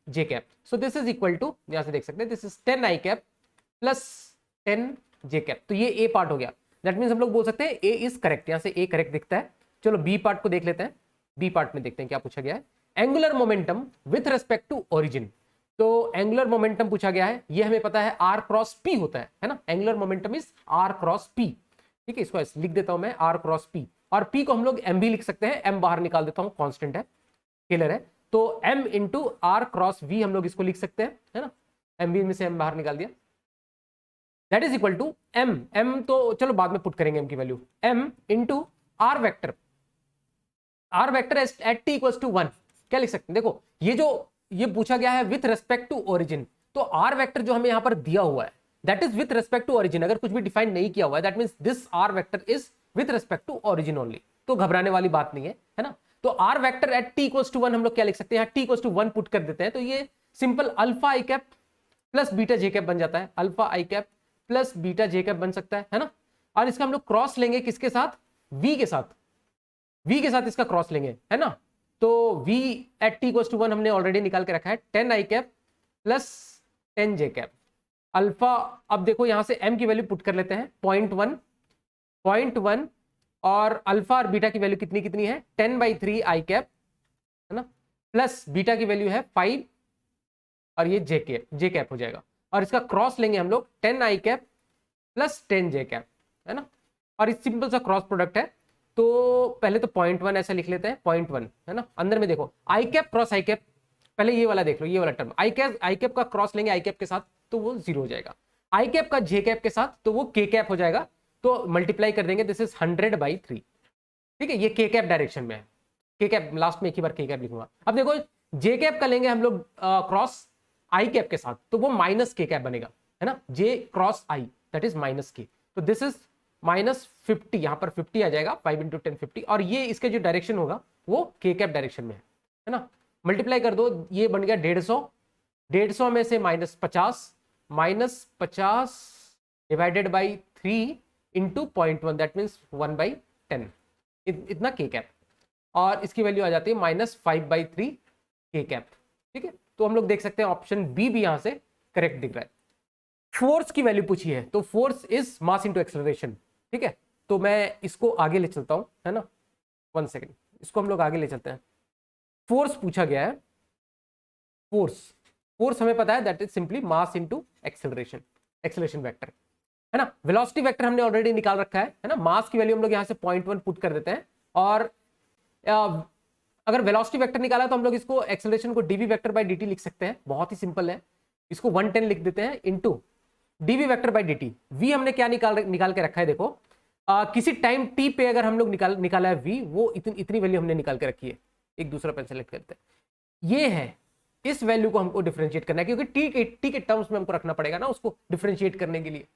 J cap. So this is equal to, यहां से देख सकते हैं, this is 10 I cap plus 10 J cap. तो ये ए पार्ट हो गया। दैट मीन्स हम लोग बोल सकते हैं ए इज करेक्ट, यहां से ए करेक्ट दिखता है। चलो बी पार्ट को देख लेते हैं। बी पार्ट में देखते हैं क्या पूछा गया है। Angular momentum with respect to origin. तो एंगुलर मोमेंटम पूछा गया है, ये हमें पता है आर क्रॉस पी होता है ना। Angular momentum is r cross p. ठीक है, इसको लिख देता हूं मैं आर क्रॉस पी, और पी को हम लोग एम भी लिख सकते हैं। एम बाहर निकाल देता हूं, कांस्टेंट है, स्केलर है, तो m into r cross v हम लोग इसको लिख सकते हैं, है ना। एम वी में से एम बाहर निकाल दिया, that is equal to m. M तो चलो बाद में पुट करेंगे एम की value, m into r vector, r vector at t equal to 1। क्या लिख सकते हैं, देखो ये पूछा गया है विथ रेस्पेक्ट टू ओरिजिन, तो आर वेक्टर जो हमें यहां पर दिया हुआ है that is with respect to origin. अगर कुछ भी डिफाइन नहीं किया हुआ है that means this r vector is with respect to origin only, तो घबराने वाली बात नहीं है ना। तो r vector at t equal to 1 हम लोग क्या लिख सकते हैं, टी इक्वल टू 1 पुट कर देते हैं, तो ये simple alpha i cap plus beta j cap बन जाता है। Alpha i cap plus beta j cap बन सकता है ना। और इसका हम लोग क्रॉस लेंगे किसके साथ, वी के साथ, वी के साथ इसका क्रॉस लेंगे, है ना। तो v at t equal to 1 हमने ऑलरेडी निकाल के रखा है, 10 आई कैप प्लस 10 जे कैप। अल्फा, अब देखो यहां से m की वैल्यू पुट कर लेते हैं, 0.1 और अल्फा और बीटा की वैल्यू कितनी कितनी है 10/3 आई कैप, है ना, प्लस बीटा की वैल्यू है 5 और ये जे कैप हो जाएगा। और इसका क्रॉस लेंगे हम लोग 10 आई कैप प्लस 10 जे कैप, है ना। और इस सिंपल सा क्रॉस प्रोडक्ट है, तो पहले तो 0.1 ऐसा लिख लेते हैं, 0.1, है ना। अंदर में देखो आई कैप क्रॉस आई कैप, पहले ये वाला देख लो, ये वाला टर्म आई कैप का क्रॉस लेंगे आई कैप के साथ तो वो 0 हो जाएगा, आई कैप का जे कैप के साथ तो वो के कैप हो जाएगा, तो मल्टीप्लाई कर देंगे, दिस इज 100/3। ठीक है, ये के कैप डायरेक्शन में है, के कैप लास्ट में एक ही बार के कैप लिखूंगा। अब देखो जे कैप का लेंगे हम लोग क्रॉस आई कैप के साथ तो वो माइनस के कैप बनेगा, है ना, J cross I that is minus K, तो दिस इज -50, यहां पर 50 आ जाएगा, 5 × 10 50, और ये इसके जो डायरेक्शन होगा वो के कैप डायरेक्शन में है ना। मल्टीप्लाई कर दो, ये बन गया 150 में से -50 divided by 3 into 0.1 that means 1/10, इतना के कैप, और इसकी वैल्यू आ जाती है -5/3 के कैप। ठीक है, तो हम लोग देख सकते हैं ऑप्शन बी भी यहां से करेक्ट दिख रहा है। फोर्स की वैल्यू पूछी है, तो force is mass into acceleration. ठीक है, तो मैं इसको आगे ले चलता हूं, है ना, 1 सेकेंड, इसको हम लोग आगे ले चलते हैं। फोर्स पूछा गया है, फोर्स हमें पता है that is simply mass into acceleration vector, है ना। वेलोसिटी वेक्टर हमने ऑलरेडी निकाल रखा है ना। मास की वैल्यू हम लोग यहां से 0.1 पुट कर देते हैं, और अगर वेलोसिटी वेक्टर निकाला तो हम लोग इसको एक्सेलरेशन को dv वेक्टर बाय dt लिख सकते हैं, बहुत ही सिंपल है। इसको 110 लिख देते हैं into dv vector by dt। v हमने क्या निकाल के रखा है, देखो किसी टाइम t पे अगर हम लोग निकाला है v, वो इतनी वैल्यू हमने निकाल के रखी है। एक दूसरा पेन सेलेक्ट करते हैं, ये है, इस वैल्यू को हमको डिफरेंशिएट करना है, क्योंकि t के टर्म्स में हमको रखना पड़ेगा ना उसको डिफरेंशिएट करने के लिए।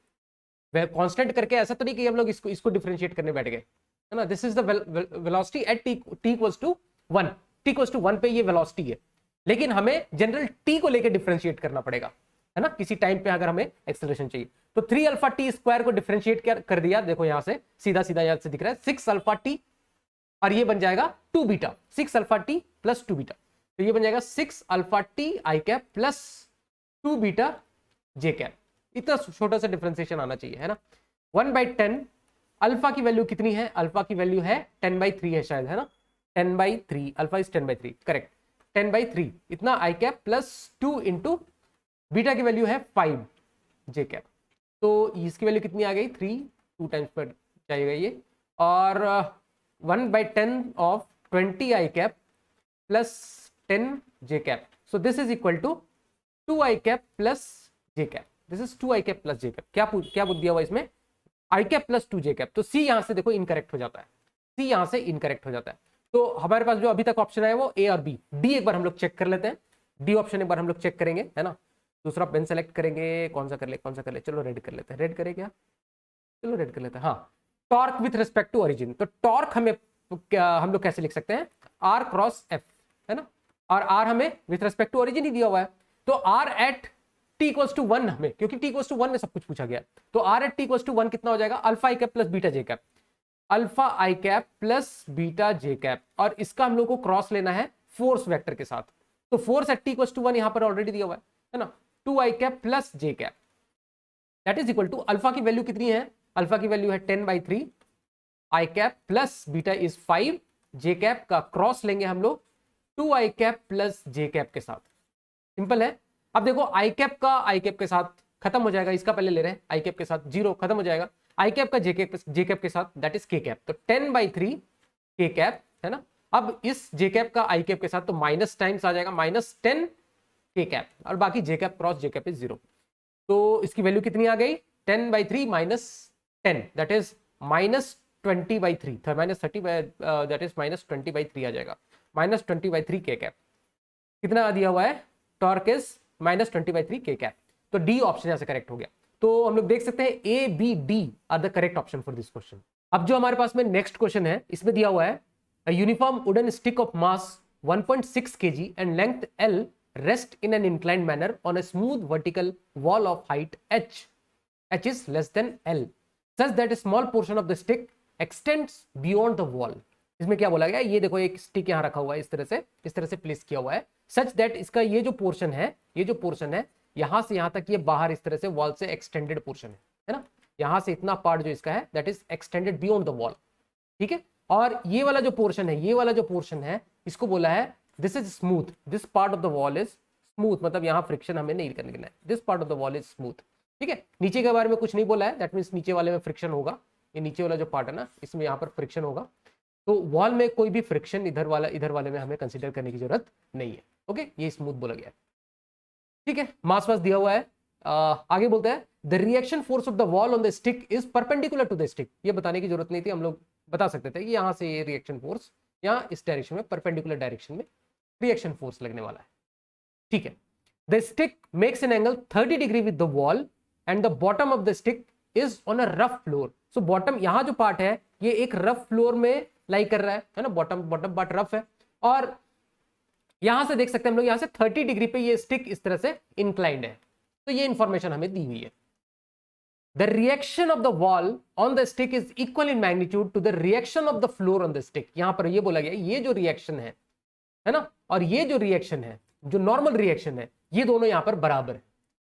वह कांस्टेंट करके ऐसा तो नहीं कि हम लोग इसको डिफरेंशिएट करने बैठ गए, है ना। This is the velocity at t equals to 1, t equals to 1 पे ये वेलोसिटी है, लेकिन हमें जनरल t को लेकर डिफरेंशिएट करना पड़ेगा, है ना। किसी टाइम पे अगर हमें एक्सेलरेशन चाहिए तो 3α_t² को डिफरेंशिएट कर दिया, देखो यहां से सीधा यहां से दिख रहा है 6α_t, और ये बन जाएगा 2 बीटा, 6α_t प्लस 2 बीटा, तो ये बन जाएगा 6α_t आई cap plus 2 beta j cap. इतना छोटा सा डिफरेंशिएशन आना चाहिए, है ना। 1/10 अल्फा की वैल्यू कितनी है, अल्फा की वैल्यू है 10/3 है शायद, है ना, 10/3, अल्फा इज 10/3, करेक्ट, 10/3 इतना आई कैप प्लस 2 इंटू बीटा की वैल्यू है 5 जे कैप, तो इसकी वैल्यू कितनी आ गई 3, 2 टाइम्स पर जाएगा ये, और 1/10 of 20 i cap plus 10 J cap, so this is equal to 2 I cap plus J cap, this is 2 I cap plus J cap. क्या दिया हुआ इसमें, i cap plus 2 j cap, तो सी यहां से देखो इनकरेक्ट हो जाता है, सी यहां से इनकरेक्ट हो जाता है। तो हमारे पास जो अभी तक ऑप्शन है वो ए और बी, डी एक बार हम लोग चेक कर लेते हैं, डी ऑप्शन एक बार हम लोग चेक करेंगे, है ना। दूसरा पेन सेलेक्ट करेंगे, कौन सा कर ले, चलो रेड कर लेते हैं, रेड करें क्या, चलो रेड कर लेते हैं, हाँ। Torque with respect to origin, तो टॉर्क हमें हम लोग कैसे लिख सकते हैं, आर क्रॉस एफ, है ना, और आर हमें विथ रिस्पेक्ट टू ओरिजिन ही दिया हुआ है, तो r at t equals to 1 हमें, क्योंकि t इक्वल्स टू 1 में सब कुछ पूछा गया, तो r at t equals to 1 कितना हो जाएगा, alpha i cap plus beta j cap. Alpha i cap plus beta j cap, और इसका हम लोग को क्रॉस लेना है फोर्स वेक्टर के साथ। तो force at t equal to 1 यहां पर ऑलरेडी दिया हुआ है ना, 2 आई cap plus J cap that is equal to, alpha की वैल्यू कितनी है, अल्फा की वैल्यू है 10/3, I cap plus beta is 5, J cap का क्रॉस लेंगे हम लोग 2 आई कैप प्लस जे कैप के साथ। सिंपल है। अब देखो आई कैप का आई कैप के साथ खत्म हो जाएगा, इसका पहले ले रहे हैं, आई कैप के साथ 0 खत्म हो जाएगा, आई कैप का जे कैप के साथ दैट इज के कैप, तो 10/3 के कैप है ना। अब इस जे कैप का आई कैप के साथ तो माइनस टाइम्स आ जाएगा, -10 के कैप, और बाकी J cap cross J cap is 0। तो इसकी वैल्यू कितनी आ गई, 10/3 -10 दैट इज -20/3, -30 दैट इज -20/3 आ जाएगा, -20/3 के कैप। कितना दिया हुआ है, टॉर्क इज -20/3 के कैप। तो डी ऑप्शन यहां से करेक्ट हो गया। तो हम लोग देख सकते हैं A B D are the correct option for this question. अब जो हमारे पास में नेक्स्ट क्वेश्चन है, इसमें दिया हुआ है a uniform wooden stick of mass 1.6 kg and length L rest in an inclined manner on a smooth vertical wall of height h. h is less than L such that a small portion of the stick extends beyond the wall. इसमें क्या बोला गया, ये देखो एक stick यहाँ रखा हुआ है, इस तरह से प्लेस किया हुआ है, सच दैट इसका ये जो पोर्शन है यहां से यहां तक ये बाहर इस तरह से वॉल से एक्सटेंडेड पोर्शन है ना, यहां से इतना पार्ट जो इसका है that is extended beyond the wall, ठीक है। और ये वाला जो पोर्शन है इसको बोला है this is smooth, this part of the wall is smooth, मतलब यहाँ फ्रिक्शन हमें नहीं करने देना है, this part of the wall is smooth, ठीक है। नीचे के बारे में कुछ नहीं बोला है, दैट मीन्स नीचे वाले में फ्रिक्शन होगा, ये नीचे वाला जो पार्ट है ना इसमें यहाँ पर फ्रिक्शन होगा, तो वॉल में कोई भी फ्रिक्शन इधर वाले में हमें कंसिडर करने की जरूरत नहीं है, ओके। ये स्मूथ बोला गया है, ठीक है। मास वास दिया हुआ है। आगे बोलते हैं the reaction force of the wall on the stick is perpendicular to the stick. ये बताने की जरूरत नहीं थी, हम लोग बता सकते थे कि यहाँ से ये रिएक्शन फोर्स यहाँ इस डायरेक्शन में परपेंडिकुलर डायरेक्शन में रिएक्शन फोर्स लगने वाला है, ठीक है। The stick makes an angle 30 degree with the wall and the bottom of the stick is on a rough floor. So bottom यहाँ जो पार्ट है ये एक रफ फ्लोर में लाई कर रहा है ना, बॉटम पार्ट रफ है, और यहां से देख सकते हैं हम लोग यहां से 30 डिग्री पे ये स्टिक इस तरह से इंक्लाइंड है, तो ये इंफॉर्मेशन हमें दी हुई है। The reaction of the wall on the stick is equal in magnitude to the reaction of the floor on the stick. यहां पर ये बोला गया ये जो रिएक्शन है ना, और ये जो रिएक्शन है जो नॉर्मल रिएक्शन है, ये दोनों यहां पर बराबर है।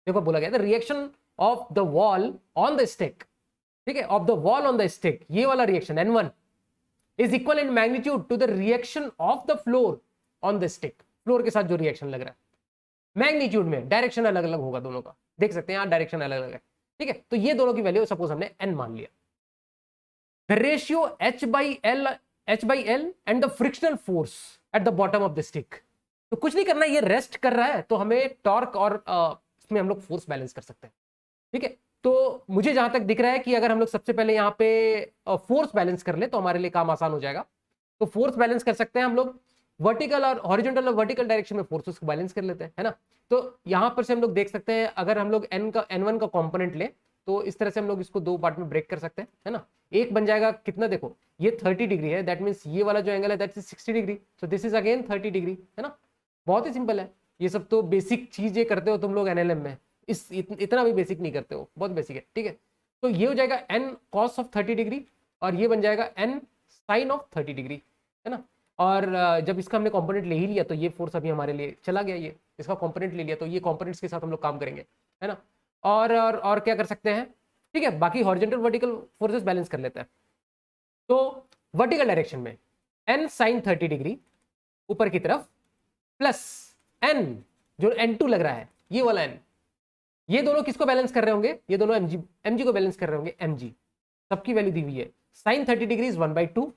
देखो बोला गया the reaction of the wall on the stick, ठीक है, of the wall on the stick, ये वाला reaction N1 is equal in magnitude to the reaction of the floor on the stick. Floor के साथ जो रिएक्शन लग रहा है मैग्नीट्यूड में, डायरेक्शन अलग अलग होगा दोनों का, देख सकते हैं यहां डायरेक्शन अलग अलग है, ठीक है। तो ये दोनों की वैल्यू सपोज हमने n मान लिया। The ratio h/l and the frictional force at the bottom of the stick. तो कुछ नहीं करना, ये रेस्ट कर रहा है तो हमें टॉर्क और इसमें हम लोग फोर्स बैलेंस कर सकते हैं, ठीक है। तो मुझे जहां तक दिख रहा है कि अगर हम लोग सबसे पहले यहाँ पे फोर्स बैलेंस कर ले तो हमारे लिए काम आसान हो जाएगा। तो फोर्स बैलेंस कर सकते हैं हम लोग, वर्टिकल और हॉरिजॉन्टल और वर्टिकल डायरेक्शन में फोर्सेस को बैलेंस कर लेते हैं, है ना। तो यहां पर से हम लोग देख सकते हैं अगर हम लोग N1 का कंपोनेंट लें तो इस तरह से हम लोग इसको दो पार्ट में ब्रेक कर सकते हैं, है ना। एक बन जाएगा कितना, देखो ये 30 डिग्री है, दैट मीन्स ये वाला जो एंगल है that is 60 degree, so this is again 30 degree, है ना। बहुत ही सिंपल है, ये सब तो बेसिक चीजें करते हो तुम लोग NLM में, इतना भी बेसिक नहीं करते हो, बहुत बेसिक है, ठीक है। तो ये हो जाएगा n cos ऑफ 30 डिग्री और ये बन जाएगा n sin ऑफ 30 डिग्री, है ना। और जब इसका हमने कंपोनेंट ले ही लिया तो ये फोर्स अभी हमारे लिए चला गया, ये इसका कंपोनेंट ले लिया तो ये कंपोनेंट्स के साथ हम लोग काम करेंगे, है ना। और क्या कर सकते हैं, ठीक है, बाकी हॉरिजॉन्टल वर्टिकल फोर्सेस बैलेंस कर लेते हैं। तो वर्टिकल डायरेक्शन में n sin 30 डिग्री ऊपर की तरफ प्लस n जो N2 लग रहा है ये वाला n, ये दोनों किसको बैलेंस कर रहे होंगे, ये दोनों mg को बैलेंस कर रहे होंगे, mg सबकी वैल्यू दी हुई है। sin 30 degree is 1/2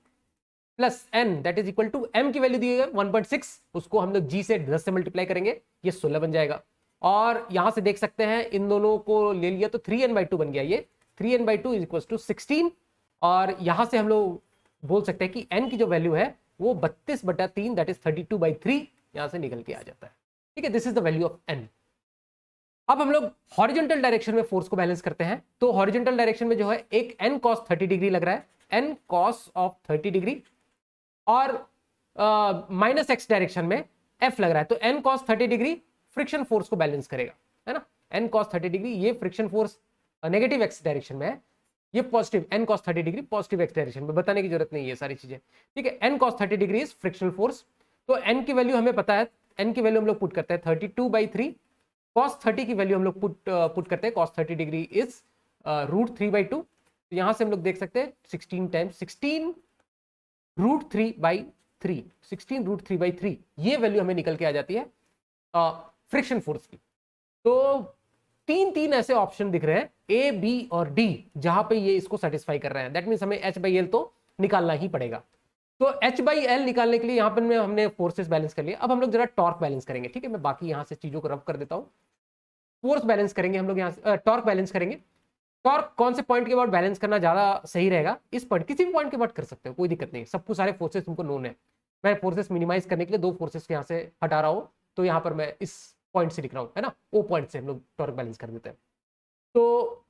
plus n that is equal to m की वैल्यू दी है 1.6, उसको हम लोग g से 10 से मल्टीप्लाई करेंगे, ये 16 बन जाएगा। और यहां से देख सकते हैं इन दोनों को ले लिया तो 3n/2 बन गया, ये 3n/2 इज इक्वल टू 16। और यहां से हम लोग बोल सकते हैं कि n की जो वैल्यू है वो 32/3 दैट इज 32/3 यहां से निकल के आ जाता है, ठीक है। This is the value of n। अब हम लोग हॉरिजॉन्टल डायरेक्शन में फोर्स को बैलेंस करते हैं, तो हॉरिजॉन्टल डायरेक्शन में जो है एक n cos 30 डिग्री लग रहा है, n cos ऑफ 30 डिग्री, और -x डायरेक्शन में f लग रहा है, तो n cos 30 degree friction force को बैलेंस करेगा, है ना। n cos 30 डिग्री ये friction force negative x direction में है, ये positive n cos 30 degree positive x direction में, बताने की जरूरत नहीं है ये सारी चीजें, ठीक है। n cos 30 degree is frictional force, तो n की वैल्यू हमें पता है, n की वैल्यू हम लोग पुट करते हैं 32/3, cos 30 की वैल्यू हम लोग पुट करते हैं, cos 30 डिग्री इज √3/2, तो यहां से हम लोग देख सकते हैं 16 टाइम्स 16 √3/3, 16 √3/3, ये वैल्यू हमें निकल के आ जाती है फ्रिक्शन फोर्स की। तो तीन ऐसे ऑप्शन दिख रहे हैं ए, बी और डी, जहां पे ये इसको सेटिस्फाई कर रहे हैं। दैट मींस हमें H/L तो निकालना ही पड़ेगा। तो H/L निकालने के लिए यहां पर हमने फोर्सेस बैलेंस कर लिया। अब हम लोग जरा टॉर्क बैलेंस करेंगे, ठीक है। मैं बाकी यहां से चीजों को रब कर देता हूं। फोर्स बैलेंस करेंगे हम लोग, यहां से टॉर्क बैलेंस करेंगे। टॉर्क कौन से पॉइंट के बाद बैलेंस करना ज्यादा सही रहेगा? इस पॉइंट, किसी भी पॉइंट के बाद कर सकते हो, कोई दिक्कत नहीं। सबको सारे फोर्सेस तुमको नोन है। मैं फोर्सेस मिनिमाइज करने के लिए दो फोर्सेस यहां से हटा रहा हूं, तो यहां पर मैं इस पॉइंट से लिख रहा हूं, है ना। ओ पॉइंट से हम लोग टॉर्क बैलेंस कर देते हैं। तो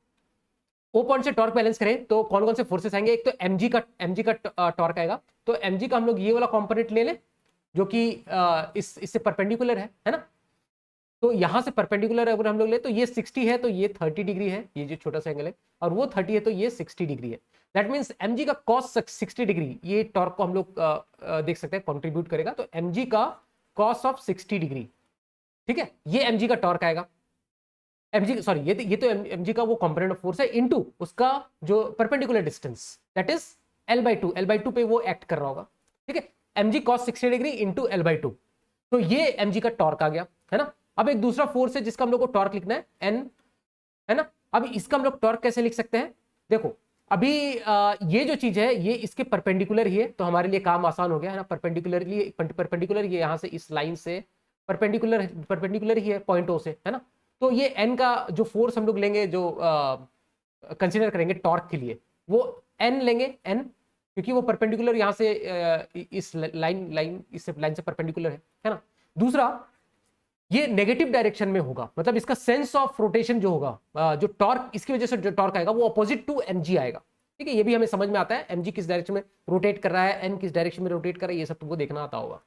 ओ पॉइंट से टॉर्क बैलेंस करें तो कौन कौन से फोर्सेस आएंगे? एक तो एमजी का टॉर्क आएगा। तो एमजी का हम लोग ये वाला कंपोनेंट ले लें जो कि इससे परपेंडिकुलर है ना। तो यहां से परपेंडिकुलर अगर हम लोग ले तो ये 60 है, तो ये 30 डिग्री है, ये जो छोटा सा एंगल है, और वो 30 है तो ये 60 डिग्री है। दैट मींस एमजी का cos 60 डिग्री, ये टॉर्क को हम लोग देख सकते हैं कंट्रीब्यूट करेगा। तो एमजी का cos ऑफ 60 डिग्री, ठीक है, ये एमजी का टॉर्क आएगा। एमजी सॉरी, ये तो एमजी का वो कंपोनेंट ऑफ फोर्स है इनटू उसका जो perpendicular distance, that is L/2 पे वो एक्ट कर रहा होगा, ठीक है। MG cos 60 degree into L/2, तो ये एमजी का टॉर्क आ गया, है ना। अब एक दूसरा फोर्स है जिसका हम लोग को टॉर्क लिखना है N, है ना। अब इसका हम लोग टॉर्क कैसे लिख सकते हैं? देखो अभी ये जो चीज है ये इसके परपेंडिकुलर ही है, तो हमारे लिए काम आसान हो गया, है ना। परपेंडिकुलर ये यहां से इस लाइन से परपेंडिकुलर ही है पॉइंट ओ से, है ना। तो ये एन का जो फोर्स हम लोग लेंगे, जो कंसिडर करेंगे टॉर्क के लिए, वो एन लेंगे, एन, क्योंकि वो परपेंडिकुलर यहां से इस लाइन से परपेंडिकुलर है ना। दूसरा, ये नेगेटिव डायरेक्शन में होगा, मतलब इसका सेंस ऑफ रोटेशन जो होगा, जो टॉर्क, इसकी वजह से जो टॉर्क आएगा वो अपोजिट टू एमजी आएगा, ठीक है। ये भी हमें समझ में आता है, एमजी किस डायरेक्शन में रोटेट कर रहा है, एन किस डायरेक्शन में रोटेट कर रहा है, ये सब तुमको देखना आता होगा।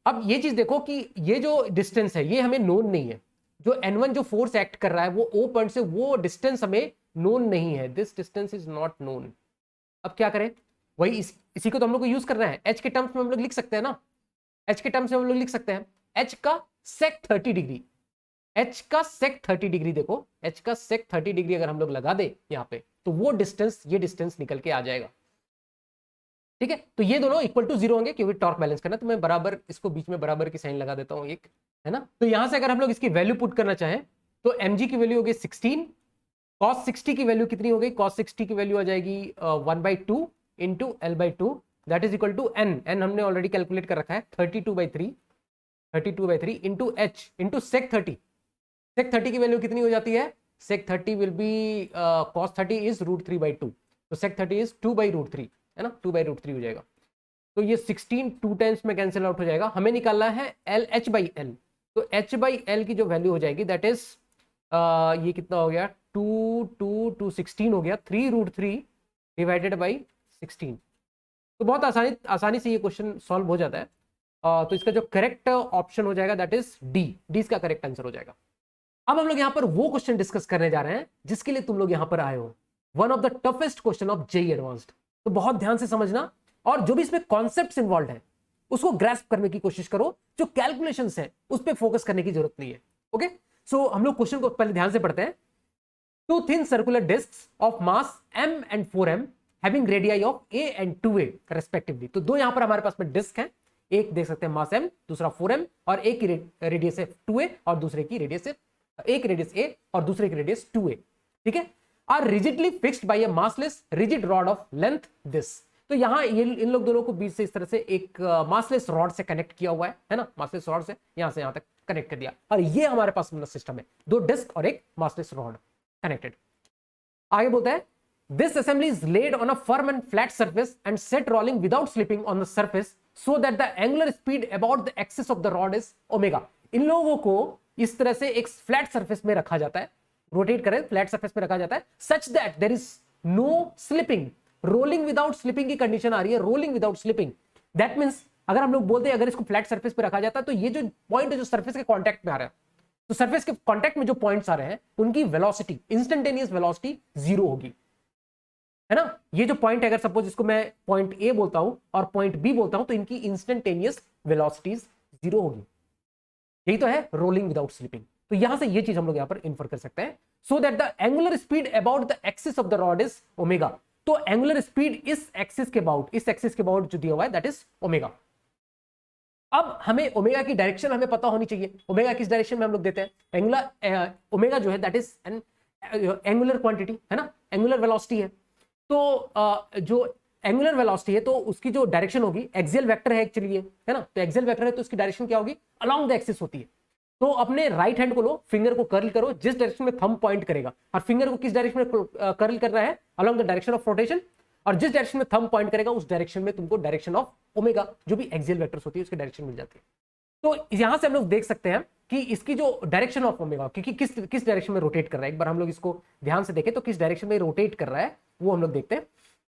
अब ये चीज देखो कि ये जो डिस्टेंस है ये हमें नोन नहीं है। जो N1 जो फोर्स एक्ट कर रहा है वो O पॉइंट से, वो डिस्टेंस हमें नोन नहीं है। This distance is not known. अब क्या करें? वही इसी को तो हम लोग को यूज करना है। H के टर्म्स में हम लोग लिख सकते हैं ना, H के टर्म्स में हम लोग लिख सकते हैं H का sec 30 डिग्री, H का sec 30 डिग्री, देखो H का sec 30 डिग्री अगर हम लोग लगा दे यहाँ पे, तो वो डिस्टेंस, ये डिस्टेंस निकल के आ जाएगा, ठीक है। तो ये दोनों इक्वल टू 0 होंगे क्योंकि टॉर्क बैलेंस करना। तो मैं बराबर इसको बीच में बराबर की साइन लगा देता हूं एक, है ना। तो यहां से अगर हम लोग इसकी वैल्यू पुट करना चाहें तो mg की वैल्यू होगी 16, cos 60 की वैल्यू कितनी हो गई? cos 60 की वैल्यू आ जाएगी 1/2 into L/2, that is equal to n हमने ऑलरेडी कैलकुलेट कर रखा है 32/3 into h into sec 30। sec 30 की वैल्यू कितनी हो जाती है? sec 30 will be cos 30 is √3/2, तो sec 30 इज 2/√3, है ना, 2/√3 हो जाएगा। तो ये 16 2 टाइम्स में कैंसिल आउट हो जाएगा। हमें निकालना है H/L, तो H/L की जो वैल्यू हो जाएगी दैट इज ये कितना हो गया? 2 हो गया, 3√3 डिवाइडेड बाई 16। तो बहुत आसानी से ये क्वेश्चन सॉल्व हो जाता है। तो इसका जो करेक्ट ऑप्शन हो जाएगा दैट इज डी इसका करेक्ट आंसर हो जाएगा। अब हम लोग यहाँ पर वो क्वेश्चन डिस्कस करने जा रहे हैं जिसके लिए तुम लोग यहाँ पर आए हो, one of the toughest question of JEE advanced. तो बहुत ध्यान से समझना, और जो भी इसमें कॉन्सेप्ट्स इन्वॉल्व है उसको ग्रैस्प करने की कोशिश करो। जो कैलकुलेशंस है उस पर फोकस करने की जरूरत नहीं है। ओके, सो हम लोग क्वेश्चन को पहले ध्यान से पढ़ते हैं। Two thin circular discs of mass m and 4m having radii of a and 2a respectively. तो दो यहां पर हमारे पास में डिस्क है, एक देख सकते हैं मास m, दूसरा 4m, और एक की रेडियस है 2a और दूसरे की रेडियस है, एक रेडियस a और दूसरे की रेडियस 2a, ठीक है। Are rigidly fixed by a massless rigid rod of length this. तो यहां ये इन लोग दोनों को बीच से इस तरह से एक मासलेस रॉड से कनेक्ट किया हुआ है ना, मासलेस रॉड से यहां से यहां तक कनेक्ट कर दिया, और ये हमारे पास सिस्टम है, दो डिस्क और एक मासलेस रॉड कनेक्टेड। आगे बोलता है this assembly is laid on a firm and flat surface and set rolling without slipping on the surface so that the angular speed about the axis of the rod is omega. इन लोगों को इस तरह से एक flat surface में रखा जाता है, रोटेट करें फ्लैट सरफेस में रखा जाता है, such that there is no slipping. Rolling without slipping की कंडीशन आ रही है, rolling without slipping. That means अगर हम लोग बोलते हैं अगर इसको फ्लैट सरफेस पे रखा जाता है तो ये जो पॉइंट है जो सरफेस के कांटेक्ट में आ रहा है, तो सरफेस के कांटेक्ट में जो पॉइंट्स आ रहे हैं उनकी वेलोसिटी, इंस्टेंटेनियस वेलोसिटी 0 होगी, है ना। ये जो पॉइंट है, अगर सपोज इसको मैं पॉइंट ए बोलता हूं और पॉइंट बी बोलता हूं, तो इनकी इंस्टेंटेनियस वेलोसिटीज 0 होगी। यही तो है रोलिंग विदाउट स्लिपिंग। तो यहां से ये चीज हम लोग यहां पर इन्फर कर सकते हैं। सो that the angular speed about the axis of the rod is omega. तो एंगुलर स्पीड इस एक्सिस के अबाउट जो दिया हुआ है दैट इज ओमेगा। अब हमें ओमेगा की डायरेक्शन हमें पता होनी चाहिए। ओमेगा किस डायरेक्शन में हम लोग देते हैं? एंगुलर ओमेगा जो है that is an angular quantity, है ना, एंगुलर वेलोसिटी है। तो जो एंगुलर वेलोसिटी है तो उसकी जो डायरेक्शन होगी, एक्सियल वेक्टर है एक्चुअली, है ना, तो एक्सियल वेक्टर है तो उसकी डायरेक्शन क्या होगी? अलोंग द एक्सिस होती है। तो अपने राइट हैंड को लो, फिंगर को कर्ल करो, जिस डायरेक्शन में थंब पॉइंट करेगा, और फिंगर को किस डायरेक्शन में कर्ल करना है? Along the direction of rotation. और जिस डायरेक्शन में थंब पॉइंट करेगा उस डायरेक्शन में तुमको डायरेक्शन ऑफ ओमेगा, जो भी एक्सियल वेक्टर्स होती है, उसकी डायरेक्शन मिल जाती है। तो यहां से हम लोग देख सकते हैं कि इसकी जो डायरेक्शन ऑफ ओमेगा, क्योंकि किस डायरेक्शन में रोटेट कर रहा है, एक बार हम लोग इसको ध्यान से देखें तो किस डायरेक्शन में रोटेट कर रहा है वो हम लोग देखते हैं।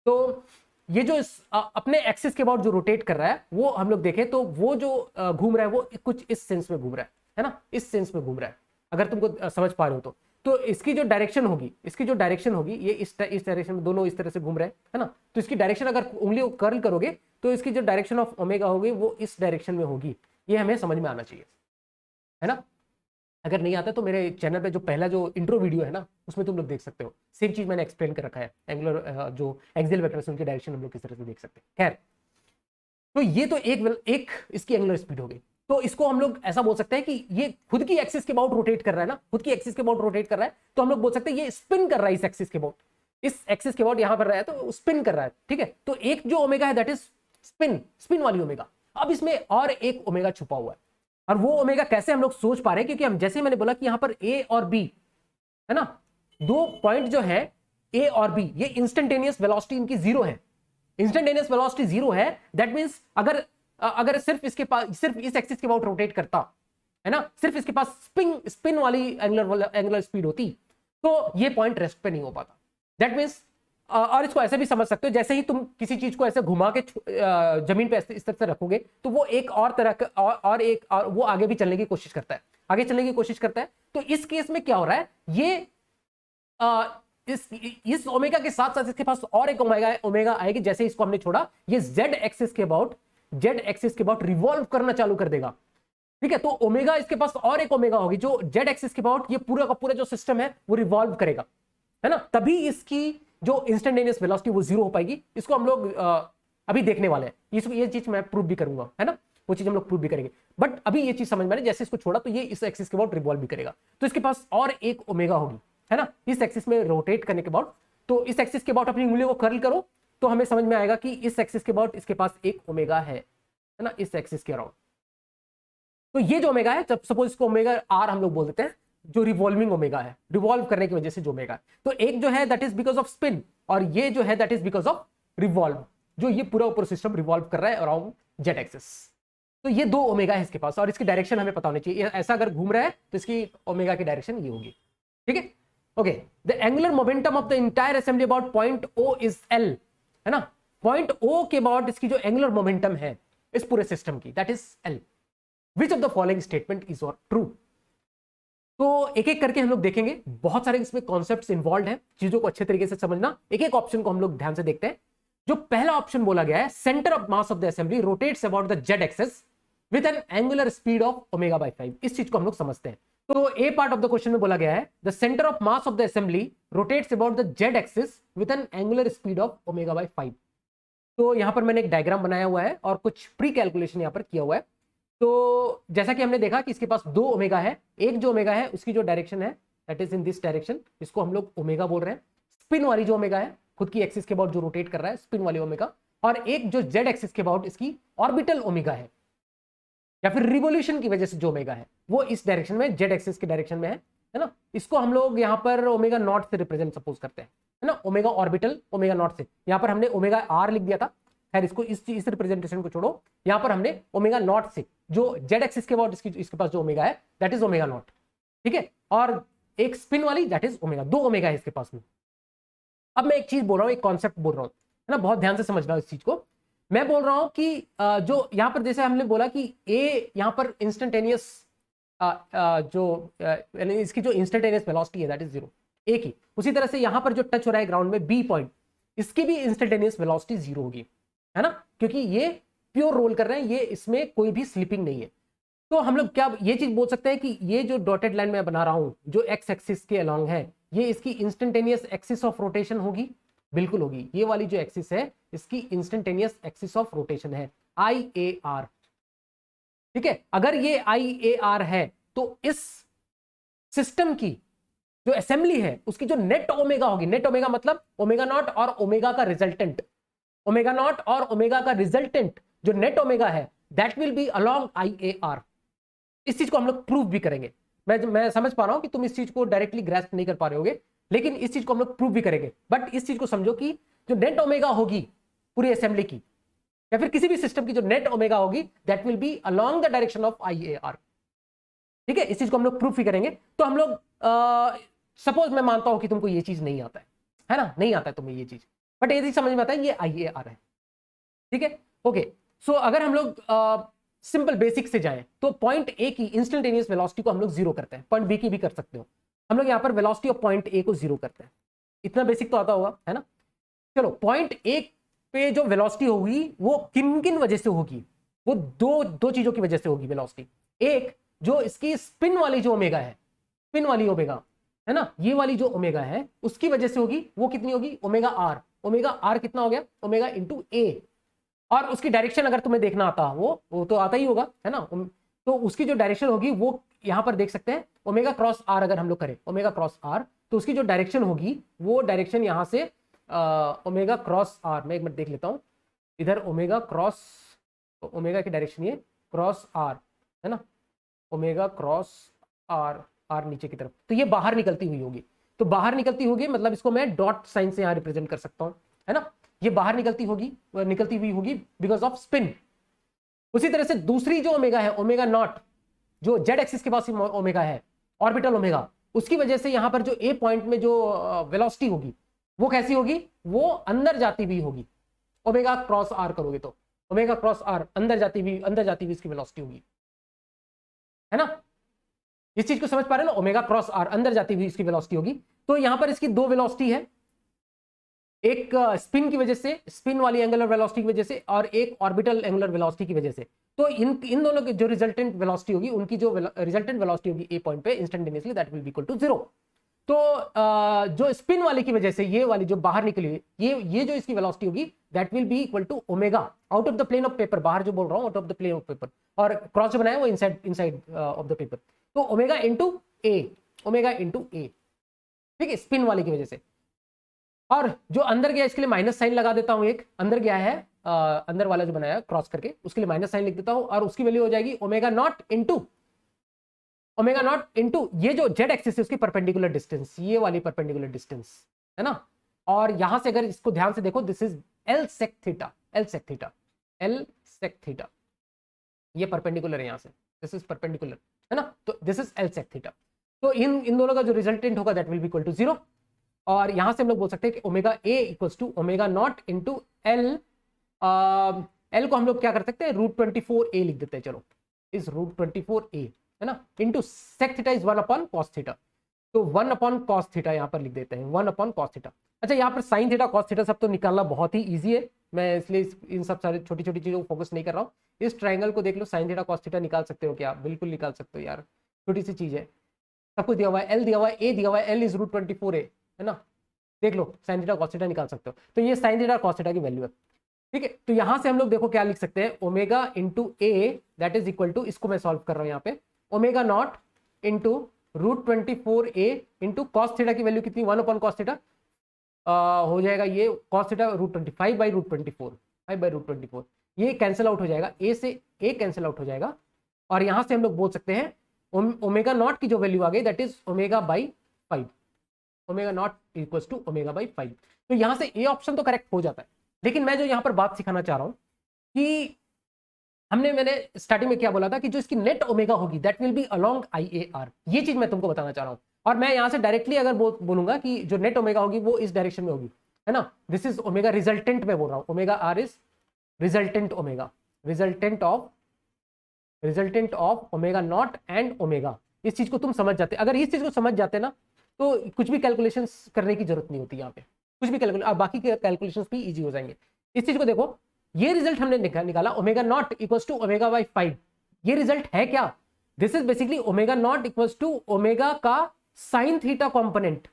तो ये जो अपने एक्सिस के अबाउट जो रोटेट कर रहा है वो हम लोग देखें तो वो जो घूम रहा है वो कुछ इस सेंस में घूम रहा है ना, इस सेंस में घूम रहा है, अगर तुमको समझ पा रहे हो तो इसकी जो डायरेक्शन होगी ये इस डायरेक्शन में, दोनों इस तरह से घूम रहे हैं, है ना। तो इसकी डायरेक्शन अगर उंगली कर्ल करोगे तो इसकी जो डायरेक्शन ऑफ ओमेगा होगी वो इस डायरेक्शन में होगी। ये हमें समझ में आना चाहिए, है ना। अगर नहीं आता तो मेरे चैनल पे जो पहला जो इंट्रो वीडियो है ना, उसमें तुम लोग देख सकते हो, सेम चीज मैंने एक्सप्लेन कर रखा है। एंगुलर जो एक्सियल वेक्टर्स उनकी डायरेक्शन हम लोग किस तरह से देख सकते हैं। खैर, तो ये तो एक इसकी एंगुलर स्पीड हो गई। तो इसको हम लोग ऐसा बोल सकते हैं कि ये खुद की एक्सिस के अबाउट रोटेट कर रहा है ना, खुद की एक्सिस के अबाउट रोटेट कर रहा है, तो हम लोग बोल सकते हैं ये स्पिन कर रहा है इस एक्सिस के अबाउट, इस एक्सिस के अबाउट यहां पर रहा है तो स्पिन कर रहा है, ठीक है। तो एक जो ओमेगा है दैट इज स्पिन वाली ओमेगा। अब इसमें और एक ओमेगा छुपा हुआ है, और वो ओमेगा कैसे हम लोग सोच पा रहे हैं? क्योंकि हम जैसे मैंने बोला कि यहां पर ए और बी, है ना, दो पॉइंट जो है ए और बी, ये इंस्टेंटेनियस वेलोसिटी इनकी 0 है। इंस्टेंटेनियस वेलोसिटी 0 है, दैट मींस अगर सिर्फ इस एक्सिस के अबाउट रोटेट करता, है ना, सिर्फ इसके पास स्पिन वाली एंगुलर स्पीड होती तो ये पॉइंट रेस्ट पे नहीं हो पाता। दैट मींस, और इसको ऐसे भी समझ सकते हो, जैसे ही तुम किसी चीज को ऐसे घुमा के जमीन पे इस तरह से रखोगे तो वो एक और तरह का और वो आगे भी चलने की कोशिश करता है, तो इस केस में क्या हो रहा है? ये इस ओमेगा के साथ साथ इसके पास और एक ओमेगा आएगी। जैसे इसको हमने छोड़ा, ये जेड एक्सिस के अबाउट रिवॉल्व करना चालू कर देगा, ठीक है। तो ओमेगा, इसके पास और एक ओमेगा होगी जो जेड एक्सिस के अबाउट ये पूरा का पूरा जो सिस्टम है वो रिवॉल्व करेगा, है ना। तभी इसकी जो इंस्टेंटेनियस वेलोसिटी वो 0 हो पाएगी। इसको हम लोग अभी देखने वाले हैं, ये चीज मैं प्रूव भी करूंगा, है ना, वो चीज हम लोग प्रूव भी करेंगे। बट अभी ये चीज समझ में आ रही, जैसे इसको छोड़ा तो ये इस एक्सिस के अबाउट रिवॉल्व भी करेगा, तो इसके पास और एक ओमेगा होगी, है ना, इस एक्सिस में रोटेट करने के बाद। तो इस एक्सिस के अबाउट अपनी उंगलियों को कर्ल करो तो हमें समझ में आएगा कि इस एक्सिस के अबाउट इसके पास एक ओमेगा है ना, इस एक्सिस के अराउंड। तो ये जो ओमेगा है, सपोज इसको ओमेगा आर हम लोग बोल देते हैं, जो रिवॉल्विंग ओमेगा है, रिवॉल्व करने की वजह से जो ओमेगा है। तो एक जो है that is because off spin, और ये जो है that is because of revolve, जो ये पूरा ऊपर सिस्टम रिवॉल्व कर रहा है अराउंड जेड एक्सिस। तो ये दो ओमेगा है इसके पास, और इसकी डायरेक्शन हमें पता होनी चाहिए। ऐसा अगर घूम रहा है तो इसकी ओमेगा की डायरेक्शन ये होगी, ठीक है। Okay, the angular momentum of the entire assembly about point o is l, है ना। पॉइंट ओ के अबाउट इसकी जो एंगुलर मोमेंटम है इस पूरे सिस्टम की that is L. Which of the following statement is true? तो एक एक करके हम लोग देखेंगे, बहुत सारे इसमें कॉन्सेप्ट्स इन्वॉल्व हैं, चीजों को अच्छे तरीके से समझना। एक एक ऑप्शन को हम लोग ध्यान से देखते हैं। जो पहला ऑप्शन बोला गया है, centre of mass of the assembly rotates about the Z axis with N angular speed of omega by 5। इस चीज को हम लोग समझते हैं। तो ए पार्ट ऑफ द क्वेश्चन में बोला गया है, the centre of mass of the assembly rotates about the Z axis with N angular speed of omega by 5। तो यहां पर मैंने एक डायग्राम बनाया हुआ है और कुछ प्री कैलकुलेशन यहां पर किया हुआ है। तो जैसा कि हमने देखा कि इसके पास दो ओमेगा है, एक जो ओमेगा है उसकी जो डायरेक्शन है that is in this direction, इसको हम लोग ओमेगा बोल रहे हैं। स्पिन वाली जो ओमेगा है, खुद की एक्सिस के अबाउट जो रोटेट कर रहा है, स्पिन वाली ओमेगा। और एक जो जेड एक्सिस के अबाउट इसकी ऑर्बिटल ओमेगा है, या फिर रिवोल्यूशन की वजह से जो ओमेगा है वो इस डायरेक्शन में, जेड एक्सिस के डायरेक्शन में है ना। इसको हम लोग यहाँ पर ओमेगा नॉट से रिप्रेजेंट सपोज करते हैं, है ना, ओमेगा ऑर्बिटल ओमेगा नॉट से। यहाँ पर हमने ओमेगा आर लिख दिया था, खैर इसको इस रिप्रेजेंटेशन को छोड़ो। यहाँ पर हमने ओमेगा नॉट से जो जेड एक्सिस के अबाउट इसके पास जो ओमेगा है दैट इज ओमेगा नॉट, ठीक है। और एक स्पिन वाली दैट इज ओमेगा, दो ओमेगा है इसके पास में। अब मैं एक चीज बोल रहा हूँ, एक कॉन्सेप्ट बोल रहा हूँ, है ना, बहुत ध्यान से समझना इस चीज को। मैं बोल रहा हूं कि जो यहां पर जैसे हमने बोला कि ए यहां पर इंस्टेंटेनियस यानी इसकी जो इंस्टेंटेनियस वेलोसिटी है दैट इज 0, एक ही। उसी तरह से यहां पर जो टच हो रहा है ग्राउंड में बी पॉइंट, इसकी भी इंस्टेंटेनियस वेलोसिटी 0 होगी, है ना, क्योंकि ये प्योर रोल कर रहे हैं, ये इसमें कोई भी स्लिपिंग नहीं है। तो हम लोग क्या ये चीज बोल सकते हैं कि ये जो डॉटेड लाइन मैं बना रहा हूं जो एक्स एक्सिस के अलोंग है, ये इसकी इंस्टेंटेनियस एक्सिस ऑफ रोटेशन होगी, बिल्कुल होगी। ये वाली जो एक्सिस है इसकी इंस्टेंटेनियस एक्सिस ऑफ रोटेशन है IAR, ठीक है। अगर ये IAR है तो इस सिस्टम की जो असेंबली है उसकी जो नेट ओमेगा होगी, नेट ओमेगा मतलब ओमेगा नॉट और ओमेगा का रिजल्टेंट, ओमेगा नॉट और ओमेगा का रिजल्टेंट जो नेट ओमेगा है that will be along IAR। इस चीज को हम लोग प्रूव भी करेंगे। मैं समझ पा रहा हूं कि तुम इस चीज को डायरेक्टली ग्रैस्प नहीं कर पा रहे होगे, लेकिन इस चीज को हम लोग प्रूव भी करेंगे। बट इस चीज को समझो कि जो नेट ओमेगा होगी पूरी असेंबली की या फिर किसी भी सिस्टम की जो नेट ओमेगा होगी that will be along the direction of IAR, ठीक है। इस चीज को हम लोग प्रूफ भी करेंगे। तो हम लोग सपोज मैं मानता हूं कि तुमको ये चीज नहीं आता है ना, नहीं आता है तुम्हें ये चीज, बट ये चीज समझ में आता है ये IAR है, ठीक है, ओके। सो अगर हम लोग सिंपल बेसिक से जाएं तो पॉइंट ए की इंस्टेंटेनियस वेलोसिटी को हम लोग 0 करते हैं, पॉइंट बी की भी कर सकते हो। हम लोग यहाँ पर वेलोसिटी ऑफ पॉइंट ए को 0 करते हैं, इतना बेसिक तो आता होगा, है ना। चलो पॉइंट ए पे जो वेलोसिटी होगी वो किन किन वजह से होगी, वो दो चीजों की वजह से होगी वेलोसिटी। एक जो इसकी स्पिन वाली जो ओमेगा है, स्पिन वाली ओमेगा है ना, ये वाली जो ओमेगा है उसकी वजह से होगी। वो कितनी होगी, ओमेगा आर। ओमेगा आर कितना हो गया, ओमेगा इंटू ए। और उसकी डायरेक्शन अगर तुम्हें देखना आता वो तो आता ही होगा, है ना। तो उसकी जो डायरेक्शन होगी वो यहां पर देख सकते हैं, ओमेगा क्रॉस आर अगर हम लोग करें ओमेगा क्रॉस आर, तो उसकी जो डायरेक्शन होगी वो डायरेक्शन यहां से ओमेगा क्रॉस आर, मैं एक मिनट देख लेता हूं इधर, ओमेगा क्रॉस, ओमेगा की डायरेक्शन ये क्रॉस आर है ना, ओमेगा क्रॉस आर, आर नीचे की तरफ, तो ये बाहर निकलती हुई होगी। तो बाहर निकलती होगी मतलब इसको मैं डॉट साइन से यहां रिप्रेजेंट कर सकता हूं, है ना। ये बाहर निकलती हुई होगी बिकॉज ऑफ स्पिन। उसी तरह से दूसरी जो ओमेगा है, ओमेगा नॉट, जो जेड एक्सिस के पास ओमेगा है, ऑर्बिटल ओमेगा, उसकी वजह से यहां पर जो ए पॉइंट में जो वेलोसिटी होगी वो कैसी होगी, वो अंदर जाती हुई होगी। ओमेगा क्रॉस आर करोगे तो ओमेगा क्रॉस आर अंदर जाती हुई इसकी वेलोसिटी होगी, है ना। इस चीज को समझ पा रहे हैं ना, ओमेगा क्रॉस आर अंदर जाती हुई इसकी वेलोसिटी होगी। तो यहां पर इसकी दो वेलोसिटी है, एक स्पिन की वजह से, स्पिन वाली एंगुलर वेलोसिटी की वजह से, और एक ऑर्बिटल एंगुलर वेलोसिटी की वजह से। तो इन दोनों की जो रिजल्टेंट वेलोसिटी होगी, उनकी जो रिजल्टेंट वेलोसिटी होगी ए पॉइंट पे instantaneously that will be equal to 0। तो जो स्पिन वाले की वजह से ये वाली जो बाहर निकली ये जो इसकी वेलोसिटी होगी that will be equal to omega out of the plane of paper, बाहर जो बोल रहा हूं out of the plane of paper, और क्रॉस जो बनाया वो इनसाइड ऑफ द पेपर। तो omega into a, omega into a, ठीक है, स्पिन वाले की वजह से। और जो अंदर गया इसके लिए माइनस साइन लगा देता हूं, एक अंदर गया है अंदर वाला जो बनाया क्रॉस करके, उसके लिए माइनस साइन लिख देता हूं, और उसकी वैल्यू हो जाएगी ओमेगा नॉट इंटू ये जो जेड एक्सिस है उसकी परपेंडिकुलर डिस्टेंस, ये वाली परपेंडिकुलर डिस्टेंस, है ना। और यहां से अगर इसको ध्यान से देखो, this is l sec theta, l sec theta, l sec theta, ये परपेंडिकुलर है यहां से, दिस इज परपेंडिकुलर, है ना। तो this is l sec theta. तो इन दोनों का जो रिजल्टेंट होगा that will be equal to 0। और यहां से हम लोग बोल सकते हैं कि omega a equals to omega not into l, l को हम लोग क्या कर सकते हैं, √24a लिख देते हैं, चलो इज √24a, है ना, into sec theta is 1 upon cos theta. तो 1 अपॉन कॉस थीटा यहाँ पर लिख देते हैं, 1 अपॉन कॉस थीटा। अच्छा यहाँ पर साइन थीटा कॉस थीटा सब तो निकालना बहुत ही ईजी है, मैं इसलिए इन सब सारे छोटी छोटी चीजों को फोकस नहीं कर रहा हूँ। इस ट्राइंगल को देख लो, साइन थीटा कॉस थीटा निकाल सकते हो क्या, बिल्कुल निकाल सकते हो यार, छोटी सी चीज है, सब कुछ दिया हुआ है, एल दिया हुआ है, ए दिया हुआ है, एल इज √24a, है ना, देख लो साइन थीटा कॉस थीटा निकाल सकते हो। तो ये साइन थीटा कॉस थीटा की वैल्यू है, ठीक है। तो यहां से हम लोग देखो क्या लिख सकते हैं, omega into a that is equal to, इसको मैं सॉल्व कर रहा हूं यहाँ पे, omega not into √24a into cos theta की वैल्यू कितनी, 1 अपॉन कॉस थीटा हो जाएगा, ये कॉस थीटा √25/√24, 5/√24, ये कैंसिल आउट हो जाएगा, ए से ए कैंसिल आउट हो जाएगा। और यहां से हम लोग बोल सकते हैं ओमेगा नॉट की जो वैल्यू आ गई that is ω/5, omega not equals to ω/5। तो यहां से ए ऑप्शन तो करेक्ट हो जाता है, लेकिन मैं जो यहां पर बात सिखाना चाह रहा हूं कि मैंने स्टार्टिंग में क्या बोला था कि जो इसकी नेट ओमेगा होगी that will be along IAR, ये चीज मैं तुमको बताना चाह रहा हूं। और मैं यहां से डायरेक्टली अगर बोलूंगा कि जो नेट ओमेगा होगी वो इस डायरेक्शन में होगी, है ना, दिस इज ओमेगा, रिजल्टेंट में बोल रहा हूं, omega r is resultant omega, resultant of resultant of omega not and omega. इस चीज को तुम समझ जाते, अगर इस चीज को समझ जाते ना तो कुछ भी कैलकुलेशंस करने की जरूरत नहीं होती यहाँ पे, कुछ भी कैलकुलेशन, बाकी के कैलकुलेशंस भी इजी हो जाएंगे। इस चीज को देखो, ये रिजल्ट हमने निकाला omega not equals to omega by 5। ये रिजल्ट है क्या? This is basically omega not equals to omega का साइन थीटा कॉम्पोनेंट,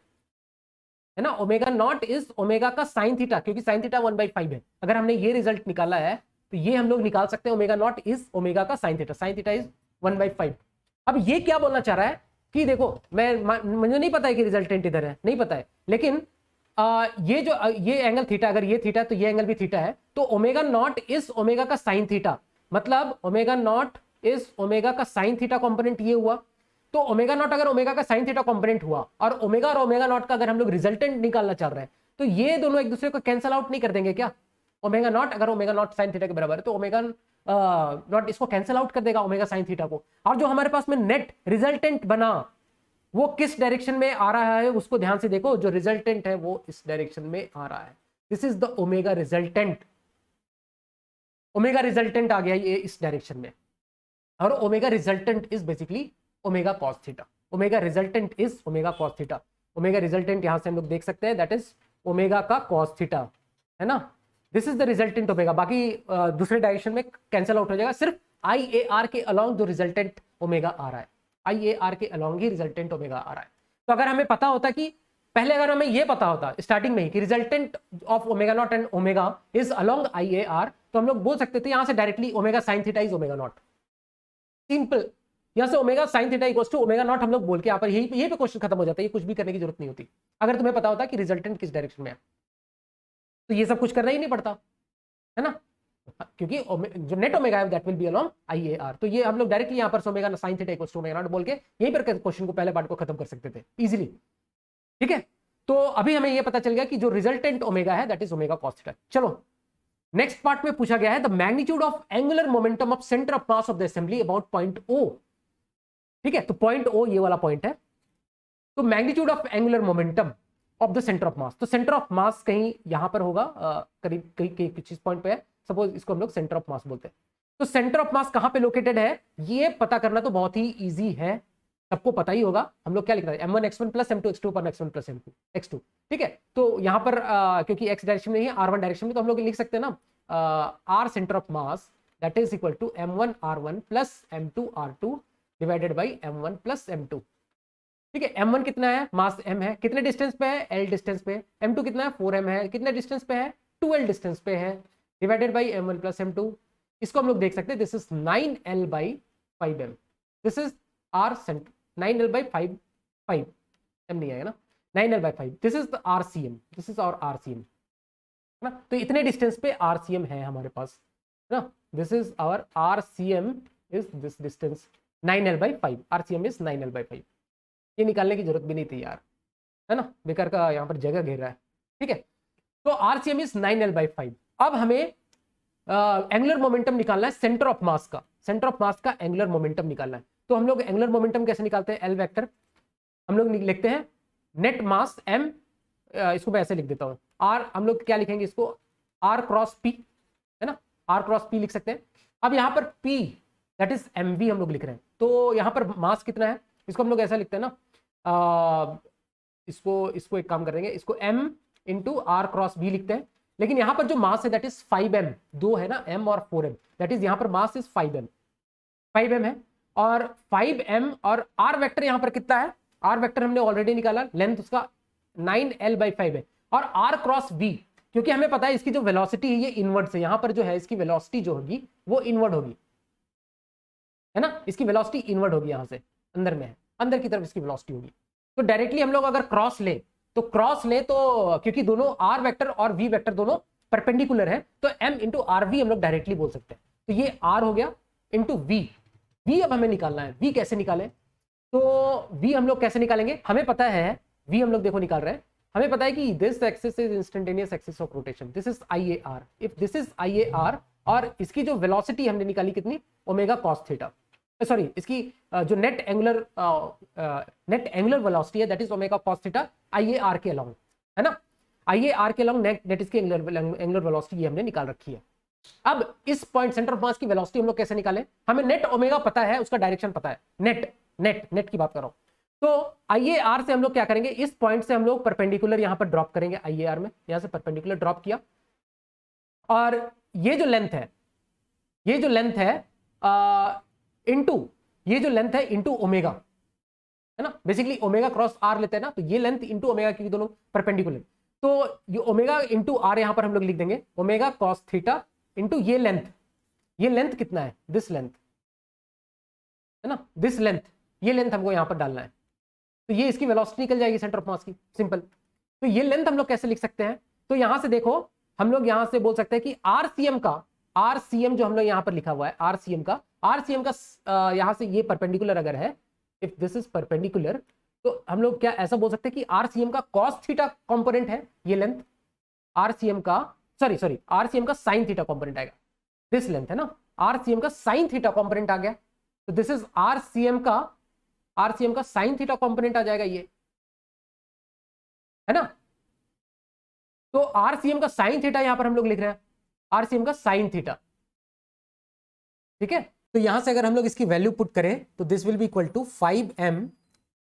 है ना। ओमेगा नॉट इज ओमेगा का साइन थीटा, क्योंकि साइन थीटा 1/5 है। अगर हमने ये रिजल्ट निकाला है तो ये हम लोग निकाल सकते हैं ओमेगा नॉट इज ओमेगा का साइन थीटा इज 1/5। अब ये क्या बोलना चाह रहा है कि देखो, मुझे नहीं पता है कि रिजल्टेंट इधर है, नहीं पता है, लेकिन ये जो ये एंगल थीटा, अगर ये थीटा तो ये एंगल भी थीटा है, तो ओमेगा नॉट इज ओमेगा का साइन थीटा, मतलब ओमेगा नॉट इज ओमेगा का साइन थीटा कंपोनेंट ये हुआ। तो ओमेगा नॉट अगर ओमेगा का साइन थीटा कंपोनेंट हुआ और ओमेगा नॉट का अगर हम लोग रिजल्टेंट निकालना चाह रहे हैं तो ये दोनों एक दूसरे को कैंसल आउट नहीं कर देंगे क्या? ओमेगा नॉट अगर ओमेगा नॉट साइन थीटा के बराबर है तो ओमेगा नॉट इसको कैंसल आउट कर देगा, ओमेगा साइन थीटा को। और जो हमारे पास में नेट रिजल्टेंट बना वो किस डायरेक्शन में आ रहा है उसको ध्यान से देखो, जो रिजल्टेंट है वो इस डायरेक्शन में आ रहा है। This is the omega resultant. Omega resultant आ गया ये इस डायरेक्शन में, और omega resultant is basically omega cos theta. Omega resultant is omega cos theta. Omega resultant यहां से हम लोग देख सकते हैं, दैट इज ओमेगा का कॉस थीटा, है ना। This is the resultant omega. बाकी दूसरे डायरेक्शन में कैंसिल आउट हो जाएगा, सिर्फ आई ए आर के अलोंग जो रिजल्टेंट ओमेगा आ रहा है, आई ए आर के अलोंग ही रिजल्टेंट ओमेगा आ रहा है। तो अगर हमें पता होता कि पहले, अगर हमें ये पता होता स्टार्टिंग में ही कि resultant of omega not and omega is along I A R, तो हम लोग बोल सकते थे यहां से directly omega sine theta is omega not, simple. यहां से omega sine theta equals to omega not हम लोग बोल के यहाँ पर यही पे क्वेश्चन खत्म हो जाता है। ये कुछ भी करने की जरूरत नहीं होती अगर तुम्हें पता होता कि रिजल्टेंट किस डायरेक्शन में है, तो ये सब कुछ करना ही नहीं पड़ता, है ना, क्योंकि जो नेट ओमेगा है that will be along I A R. तो ये हम लोग डायरेक्टली यहाँ पर omega sine theta equals to omega not बोल के यहीं पर क्वेश्चन को, पहले पार्ट को खत्म कर सकते थे इजीली, ठीक है। तो अभी हमें ये पता चल गया कि जो रिजल्टेंट ओमेगा है that is omega cos theta. चलो नेक्स्ट पार्ट में पूछा गया है the magnitude of angular momentum of centre of mass of the assembly about point o, ठीक है। तो पॉइंट ओ ये वाला पॉइंट है, तो magnitude of angular momentum of the centre of मास, तो सेंटर ऑफ मास कहीं यहां पर होगा, करीब कहीं किस पॉइंट पे है, सपोज इसको हम लोग सेंटर ऑफ मास बोलते हैं। तो सेंटर ऑफ मास कहां पे लोकेटेड है ये पता करना तो बहुत ही इजी है, सबको पता ही होगा। हम लोग क्या लिख रहे हैं, m1 x1 plus m2 x2 पर x1 प्लस m2 x2, ठीक है। तो यहां पर क्योंकि x डायरेक्शन में ही r1 डायरेक्शन में, तो हम लोग लिख सकते हैं ना r centre of mass that is equal to m1 r1 plus m2 r2 divided by m1 plus m2, ठीक है। m1 कितना है, मास m है, कितने डिस्टेंस पे है, l डिस्टेंस पे, m2 कितना है 4m है, कितने डिस्टेंस पे है 2l डिस्टेंस पे है, divided by m1 plus m2। इसको हम लोग देख सकते हैं, this is 9l by 5m, this is r centre 9l by 5 m नहीं आएगा ना, 9l by 5, this is the RCM, this is our RCM, है ना। तो इतने डिस्टेंस पे RCM है हमारे पास, है ना। This is our RCM is this distance 9l by 5, RCM is 9l by 5। ये निकालने की जरूरत भी नहीं थी यार, है ना, बेकार का यहाँ पर जगह घेर रहा है, ठीक है। तो RCM इज 9l बाई 5। अब हमें एंगुलर मोमेंटम निकालना है सेंटर ऑफ मास का, सेंटर ऑफ मास का एंगुलर मोमेंटम निकालना है। तो हम लोग एंगुलर मोमेंटम कैसे निकालते हैं, एल वेक्टर हम लोग लिखते हैं नेट मास m, इसको मैं ऐसे लिख देता हूँ, r हम लोग क्या लिखेंगे इसको r क्रॉस p, है ना, r क्रॉस p लिख सकते हैं। अब यहाँ पर p दैट इज mv हम लोग लिख रहे हैं, तो यहाँ पर मास कितना है, इसको हम लोग ऐसा लिखते हैं ना, इसको एक काम करेंगे, इसको m into r cross b लिखते हैं। लेकिन यहाँ पर जो मास है दैट इज 5m, दो है ना m और 4m, दैट इज यहाँ पर मास इज 5m है, और 5m और r वेक्टर यहाँ पर कितना है, r वेक्टर हमने ऑलरेडी निकाला, लेंथ उसका 9l बाई 5 है, और r क्रॉस b क्योंकि हमें पता है इसकी जो वेलोसिटी है ये इनवर्ड से, यहाँ पर जो है इसकी वेलोसिटी जो होगी वो इनवर्ड होगी, है ना, इसकी वेलोसिटी इनवर्ड होगी, यहाँ से अंदर में है, अंदर की तरफ इसकी वेलोसिटी होगी। तो डायरेक्टली हम लोग अगर क्रॉस ले तो क्योंकि दोनों r वेक्टर और v वेक्टर दोनों परपेंडिकुलर है, तो m इंटू आर वी हम लोग डायरेक्टली बोल सकते हैं। तो ये r हो गया इंटू v अब हमें निकालना है, v कैसे निकाले, तो v हम लोग कैसे निकालेंगे, हमें पता है v हम लोग देखो निकाल रहे हैं, हमें पता है कि this axis is instantaneous axis of rotation, this is IAR, if this is IAR और इसकी जो वेलोसिटी हमने निकाली कितनी, ओमेगा कॉस थीटा, सॉरी इसकी जो नेट एंगुलर वेलोसिटी है that is omega cos theta IAR के अलोंग, है ना, IAR के अलोंग नेट इसकी एंगुलर वेलोसिटी ये हमने निकाल रखी है। अब इस पॉइंट सेंटर ऑफ मास की वेलोसिटी हम लोग कैसे निकालें? हमें नेट ओमेगा पता है, उसका डायरेक्शन पता है, नेट नेट नेट की बात कर रहा हूं। तो आइए आर से हम लोग क्या करेंगे, इस पॉइंट से हम लोग परपेंडिकुलर यहां पर ड्रॉप करेंगे, आइए आर में यहां से परपेंडिकुलर ड्रॉप किया, और ये जो लेंथ है, ये जो लेंथ है इनटू ये जो लेंथ है इनटू ओमेगा, है ना, बेसिकली ओमेगा क्रॉस आर लेते हैं ना, तो ये लेंथ इनटू ओमेगा की दोनों परपेंडिकुलर, तो ये ओमेगा इनटू आर यहां पर हम लोग लिख देंगे ओमेगा कॉस थीटा इनटू ये लेंथ कितना है, दिस लेंथ, है ना, दिस लेंथ, ये लेंथ हमको यहां पर डालना है, तो ये इसकी वेलोसिटी निकल जाएगी सेंटर ऑफ मास की, सिंपल। तो ये लेंथ हम लोग कैसे लिख सकते हैं? तो यहां से देखो, हम लोग यहां से बोल सकते हैं कि आरसीएम जो हम लोग यहां पर लिखा हुआ है, आरसीएम का यहां से ये परपेंडिकुलर अगर है, इफ दिस इज परपेंडिकुलर, तो हम लोग क्या ऐसा बोल सकते हैं कि आरसीएम का कॉस थीटा कॉम्पोनेंट है ये लेंथ, आरसीएम का आरसीएम का साइन थीटा कॉम्पोनेंट आएगा, दिस लेंथ है ना, आरसीएम का साइन थीटा कॉम्पोनेंट आ गया, तो दिस इज आरसीएम का साइन थीटा कॉम्पोनेंट आ जाएगा, ये है ना। तो आरसीएम का साइन थीटा यहां पर हम लोग लिख रहे हैं, आरसीएम का साइन थीटा, ठीक है। तो यहां से अगर हम लोग इसकी वैल्यू पुट करें तो this will be equal to 5m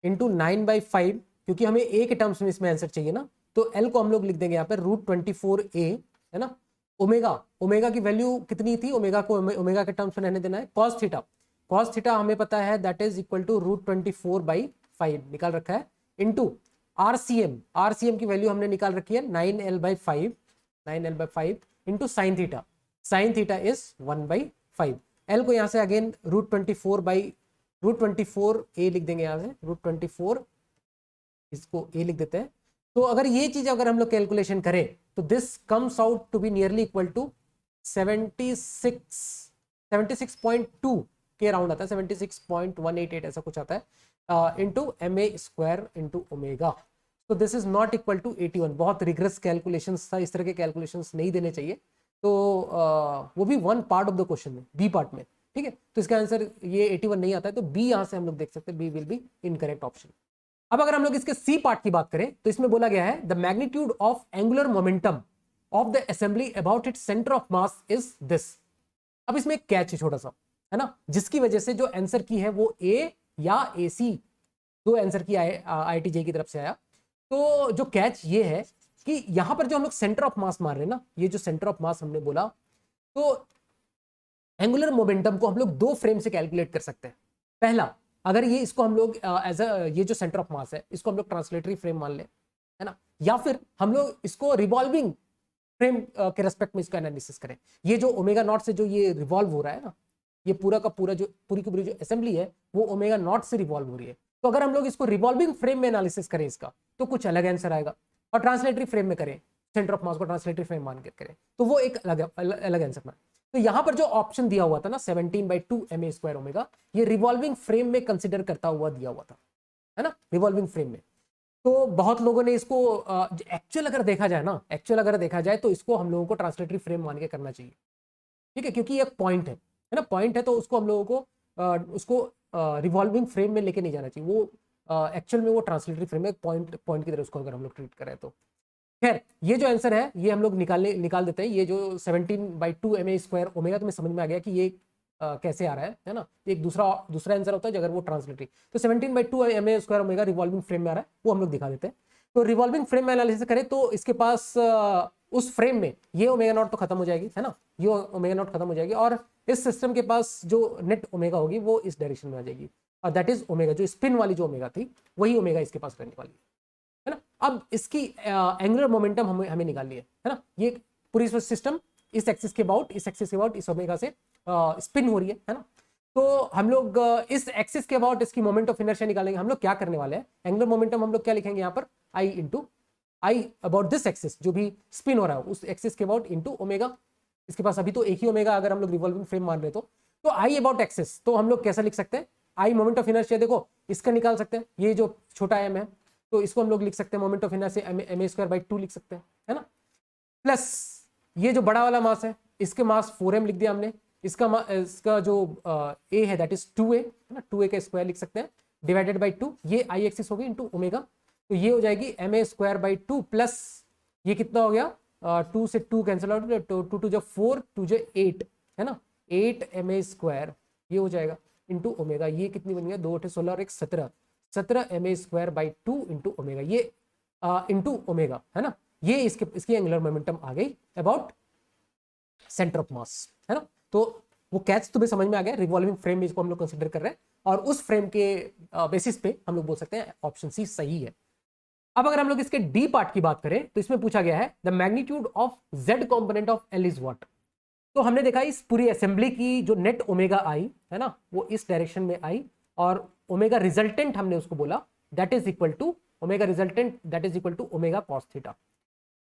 into 9/5, क्योंकि हमें ए के टर्म्स में इसमें आंसर चाहिए ना, तो एल को हम लोग लिख देंगे यहाँ पर √24a, है ना। ओमेगा की वैल्यू कितनी थी, ओमेगा को ओमेगा के टर्म्स में रहने देना है, कॉस थीटा हमें पता है दैट इज इक्वल टू √24/5 निकाल रखा है, इंटू आरसीएम की वैल्यू हमने निकाल रखी है 9l/5 into sine theta is 1/5, L को यहां से अगेन √24 लिख देंगे, यहां से √24 इसको ए लिख देते हैं। तो अगर ये चीज अगर हम लोग कैलकुलेशन करें तो this comes out to be nearly equal to 76.2 के अराउंड आता है, 76.188 ऐसा कुछ आता है, इंटू ma² इंटू ओमेगा। तो this is not equal to 81, बहुत रिग्रेस कैलकुलेशंस था, इस तरह के कैलकुलेशंस नहीं देने चाहिए, तो वो भी one part of the question में, बी पार्ट में, ठीक है। तो इसका आंसर ये 81 नहीं आता है, तो बी यहां से हम लोग देख सकते हैं, B will be incorrect option. अब अगर हम लोग इसके सी पार्ट की बात करें तो इसमें बोला गया है the magnitude of angular momentum of the assembly about its centre of mass is this. अब इसमें एक कैच है छोटा सा, है ना, जिसकी वजह से जो आंसर की है वो ए या ए सी, दो आंसर की IIT की तरफ से आया। तो जो कैच ये है कि यहां पर जो हम लोग सेंटर ऑफ मास मान रहे हैं ना, ये जो सेंटर ऑफ मास हमने बोला, तो एंगुलर मोमेंटम को हम लोग दो फ्रेम से कैलकुलेट कर सकते हैं। पहला, अगर ये इसको हम लोग ये जो सेंटर ऑफ मास है इसको हम लोग ट्रांसलेटरी फ्रेम मान ले, है ना, या फिर हम लोग इसको रिवॉल्विंग फ्रेम के रेस्पेक्ट में इसका एनालिसिस करें। ये जो ओमेगा नॉट से जो ये रिवॉल्व हो रहा है ना, ये पूरा का पूरा जो पूरी की पूरी जो असेंबली है वो ओमेगा नॉट से रिवॉल्व हो रही है, तो अगर हम लोग इसको रिवॉल्विंग फ्रेम में एनालिसिस करें इसका, तो कुछ अलग आंसर आएगा, और ट्रांसलेटरी फ्रेम में करें, सेंटर ऑफ मास को ट्रांसलेटरी फ्रेम मान के करें, तो वो एक अलग आंसर में। तो यहां पर जो ऑप्शन दिया हुआ था ना 17/2 ma² ओमेगा, ये रिवॉल्विंग फ्रेम में कंसिडर करता हुआ दिया हुआ था, है ना, रिवॉल्विंग फ्रेम में। तो बहुत लोगों ने इसको एक्चुअल अगर देखा जाए तो इसको हम लोगों को ट्रांसलेटरी फ्रेम मान के करना चाहिए, ठीक है, क्योंकि एक पॉइंट है ना, पॉइंट है, तो उसको हम लोगों को उसको रिवॉल्विंग फ्रेम में लेके नहीं जाना चाहिए, वो एक्चुअल में वो ट्रांसलेटरी फ्रेम में पॉइंट की तरह उसको अगर हम लोग ट्रीट करें तो। खैर, ये जो आंसर है ये हम लोग निकाल देते हैं, ये जो 17/2 ma² ओमेगा, तुम्हें समझ में आ गया कि ये कैसे आ रहा है ना। एक दूसरा आंसर होता है अगर वो ट्रांसलेटरी, तो 17/2 ma² ओमेगा रिवॉल्विंग फ्रेम में आ रहा है, वो हम लोग दिखा देते हैं। तो रिवॉल्विंग फ्रेम में एनालिसिस करें तो इसके पास उस फ्रेम में ये ओमेगा नॉट तो खत्म हो जाएगी, है ना, ये ओमेगा नॉट खत्म हो जाएगी, और इस सिस्टम के पास जो नेट ओमेगा होगी वो इस डायरेक्शन में आ जाएगी, और दैट इज ओमेगा, जो स्पिन वाली जो ओमेगा थी वही ओमेगा इसके पास रहने वाली है ना। अब इसकी एंगुलर मोमेंटम हमें निकालनी है ना, ये पूरी सिस्टम इस एक्सिस के अबाउट इस ओमेगा से स्पिन हो रही है ना। तो हम लोग इस एक्सिस के अबाउट इसकी मोमेंट ऑफ इनर्शिया निकालेंगे। हम लोग क्या करने वाले हैं, एंगुलर मोमेंटम हम लोग क्या लिखेंगे यहाँ पर, आई अबाउट दिस एक्सिस, जो भी स्पिन हो रहा है उस एक्सिस के अबाउट इंटू ओमेगा। इसके पास अभी तो एक ही ओमेगा अगर हम लोग रिवॉल्विंग फ्रेम मान रहे तो आई अबाउट एक्सिस, तो हम लोग कैसा लिख सकते हैं, आई मोमेंट ऑफ इनर्शिया, देखो इसका निकाल सकते हैं, ये जो छोटा एम है तो इसको हम लोग लिख सकते हैं मोमेंट ऑफ इनर्शिया ma²/2 लिख सकते हैं, है ना, प्लस ये जो बड़ा वाला मास है इसके मास 4m लिख दिया हमने, इसका जो a है दैट इज 2a, है ना, 2a का स्क्वायर लिख सकते हैं, डिवाइडेड बाई 2, ये i एक्सिस हो गई इंटू ओमेगा, तो ये हो जाएगी ma²/2 प्लस ये कितना हो गया 2 से 2 कैंसिल आउट, 2 2 जो 4, 2 जो 8 है ना, 8 ma² ये हो जाएगा इंटू ओमेगा, ये कितनी बन गया 2 8 16 और 1 17, 17 ma² बाई 2 इंटू ओमेगा, ये इंटू ओमेगा है ना, ये इसकी एंगुलर मोमेंटम आ गई अबाउट सेंटर ऑफ मास है ना। तो वो कैच तुम्हें समझ में आ गया, रिवॉल्विंग फ्रेम में इसको हम लोग कंसिडर कर रहे हैं और उस फ्रेम के बेसिस पे हम लोग बोल सकते हैं ऑप्शन सी सही है। अब अगर हम लोग इसके डी पार्ट की बात करें तो इसमें पूछा गया है the magnitude of Z component of L is what. तो हमने देखा इस पूरी असेंबली की जो नेट ओमेगा आई है ना, वो इस डायरेक्शन में आई और ओमेगा रिजल्टेंट हमने उसको बोला that is equal to omega resultant that is equal to omega cos theta.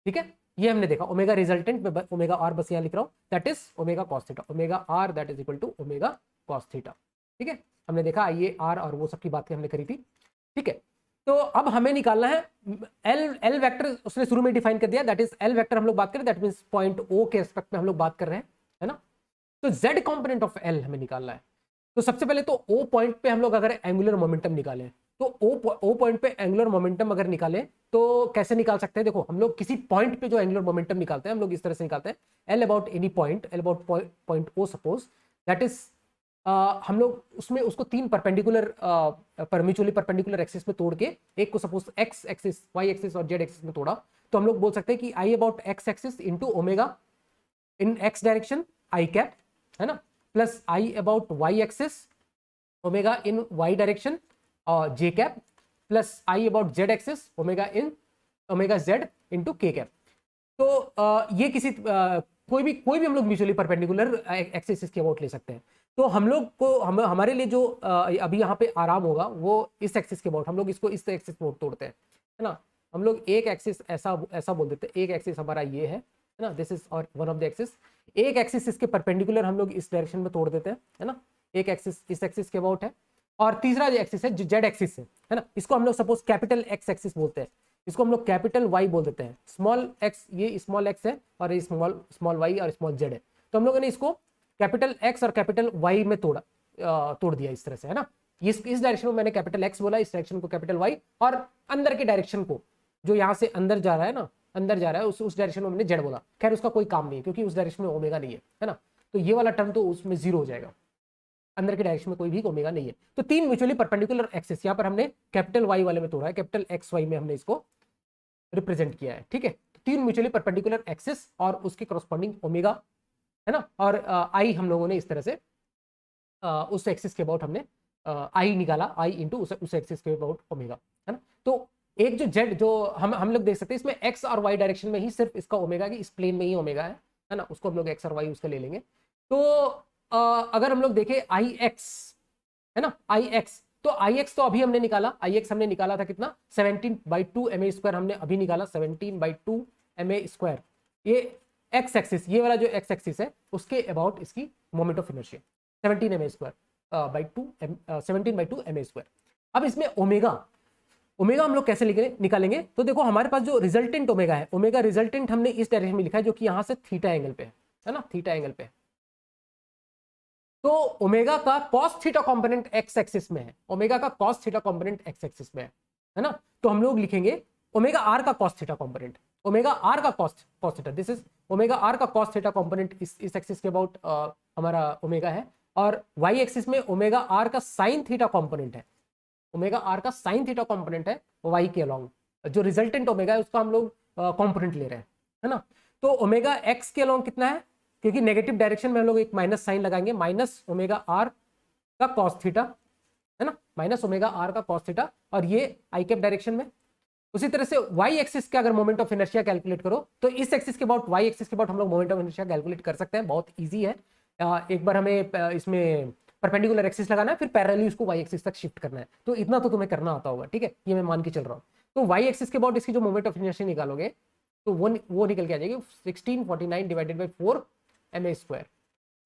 ठीक है, ये हमने देखा ओमेगा रिजल्टेंट में ओमेगा आर बस यहां लिख रहा हूं that is omega cos theta, omega r that is equal to omega cos theta. ठीक है, हमने देखा ये आर और वो सब की बातें हमने करी थी। ठीक है, तो अब हमें निकालना है एल वेक्टर, उसने शुरू में डिफाइन कर दिया दैट इज एल वेक्टर हम लोग बात करें दैट मींस पॉइंट ओ के एस्पेक्ट में हम लोग बात कर रहे हैं है ना। तो जेड कंपोनेंट ऑफ एल हमें निकालना है। तो सबसे पहले तो ओ पॉइंट पे हम लोग अगर एंगुलर मोमेंटम निकालें तो ओ पॉइंट पे एंगुलर मोमेंटम अगर निकालें तो कैसे निकाल सकते हैं, देखो हम लोग किसी पॉइंट पे जो एंगुलर मोमेंटम निकालते हैं हम लोग इस तरह से निकालते हैं l about any point, l about point o suppose that is हम लोग उसमें उसको 3 परपेंडिकुलर म्यूचुअली परपेंडिकुलर एक्सिस में तोड़ के एक को suppose x axis, y axis और जेड एक्सिस में तोड़ा तो हम लोग बोल सकते हैं कि I about x axis into omega in x direction i cap है ना, plus I about y axis omega in y direction और j cap, plus I about z axis omega in omega z into k cap. तो ये किसी कोई भी हम लोग म्यूचुअली परपेंडिकुलर एक्सिस के अबाउट ले सकते हैं। तो हम लोग को हमारे लिए जो अभी यहाँ पे आराम होगा वो इस एक्सिस के अबाउट, हम लोग इसको इस एक्सिस में तोड़ते हैं है ना। हम लोग एक एक्सिस ऐसा बोल देते हैं, एक एक्सिस हमारा ये है ना, दिस इज और वन ऑफ द एक्सिस, एक एक्सिस इसके परपेंडिकुलर हम लोग इस डायरेक्शन में तोड़ देते हैं है ना, एक एक्सिस इस एक्सिस के अबाउट है और तीसरा जो एक्सिस है जो जेड एक्सिस है ना, इसको हम लोग सपोज कैपिटल एक्स एक्सिस बोलते हैं, इसको हम लोग कैपिटल वाई बोल देते हैं, स्मॉल एक्स ये स्मॉल एक्स है और ये स्मॉल वाई और स्मॉल जेड है। तो हम लोगों ने इसको कैपिटल एक्स और कैपिटल वाई में तोड़ दिया इस तरह से है ना। इस डायरेक्शन में मैंने कैपिटल एक्स बोला, इस डायरेक्शन को कैपिटल वाई और अंदर के डायरेक्शन को जो यहाँ से अंदर जा रहा है ना, अंदर जा रहा है उस डायरेक्शन में मैंने जेड बोला। खैर उसका कोई काम नहीं है क्योंकि उस डायरेक्शन में ओमेगा नहीं है ना, तो ये वाला टर्म तो उसमें 0 हो जाएगा, अंदर के डायरेक्शन में कोई भी ओमेगा नहीं है। तो 3 म्यूचुअली परपेंडिकुलर एक्सिस यहाँ पर हमने कैपिटल वाई वाले में तोड़ा है, कैपिटल एक्स वाई में हमने इसको रिप्रेजेंट किया है। ठीक है, तो 3 म्यूचुअली परपेंडिकुलर एक्सिस और उसके करस्पॉन्डिंग ओमेगा है ना, और आई हम लोगों ने इस तरह से उस एक्सिस के अबाउट हमने आई निकाला, आई इंटू उस एक्सिस के अबाउट ओमेगा है ना। तो एक जो जेड जो हम लोग देख सकते हैं इसमें एक्स और वाई डायरेक्शन में ही सिर्फ इसका ओमेगा की इस प्लेन में ही ओमेगा है ना, उसको हम लोग एक्स और वाई उसका ले लेंगे। तो अगर हम लोग देखें आई एक्स है ना, आई एक्स तो आई एक्स तो अभी हमने निकाला, आई एक्स हमने निकाला था कितना 17/2 ma² हमने अभी निकाला 17/2 ma²। ये एक्स एक्सिस ये वाला जो एक्स एक्सिस है उसके अबाउट इसकी मोमेंट ऑफ इनर्शिया 17/2 ma²। अब इसमें ओमेगा हम लोग कैसे निकालेंगे, तो देखो हमारे पास जो रिजल्टेंट ओमेगा है, ओमेगा रिजल्टेंट हमने इस डायरेक्शन में लिखा है जो कि यहां से थीटा एंगल पे है ना, थीटा एंगल पे। तो ओमेगा का cos theta component x axis में है, ओमेगा का cos theta component x axis में है ना। तो हम लोग लिखेंगे ओमेगा आर का cos theta component, omega r का cos theta, this is omega r का कॉस थीटा कंपोनेंट इस एक्सिस के अबाउट हमारा ओमेगा है, और वाई एक्सिस में ओमेगा आर का साइन थीटा कंपोनेंट है, ओमेगा आर का साइन थीटा कंपोनेंट है वाई के अलोंग, जो रिजल्टेंट ओमेगा है उसका हम लोग कंपोनेंट ले रहे हैं है ना। तो ओमेगा एक्स के अलोंग कितना है, क्योंकि नेगेटिव डायरेक्शन में हम लोग एक माइनस साइन लगाएंगे, माइनस ओमेगा आर का कॉस थीटा है ना, माइनस ओमेगा आर का कॉस थीटा, और ये आई कैप डायरेक्शन में। उसी तरह से वाई एक्सिस का अगर मोमेंट ऑफ इनर्शिया कैलकुलेट करो तो इस एक्सिस के अबाउट वाई एक्सिस के अबाउट हम लोग मोमेंट ऑफ इनर्शिया कैलकुलेट कर सकते हैं, बहुत इजी है। एक बार हमें इसमें परपेंडिकुलर एक्सिस लगाना है फिर पैरेलली उसको वाई एक्सिस तक शिफ्ट करना है, तो इतना तो तुम्हें करना आता होगा। ठीक है, ये मैं मान के चल रहा हूँ। तो वाई एक्सिस के अबाउट इसकी जो मोमेंट ऑफ इनर्शिया निकालोगे तो वो निकल के आ जाएगी 1649 डिवाइडेड बाई 4 ma²।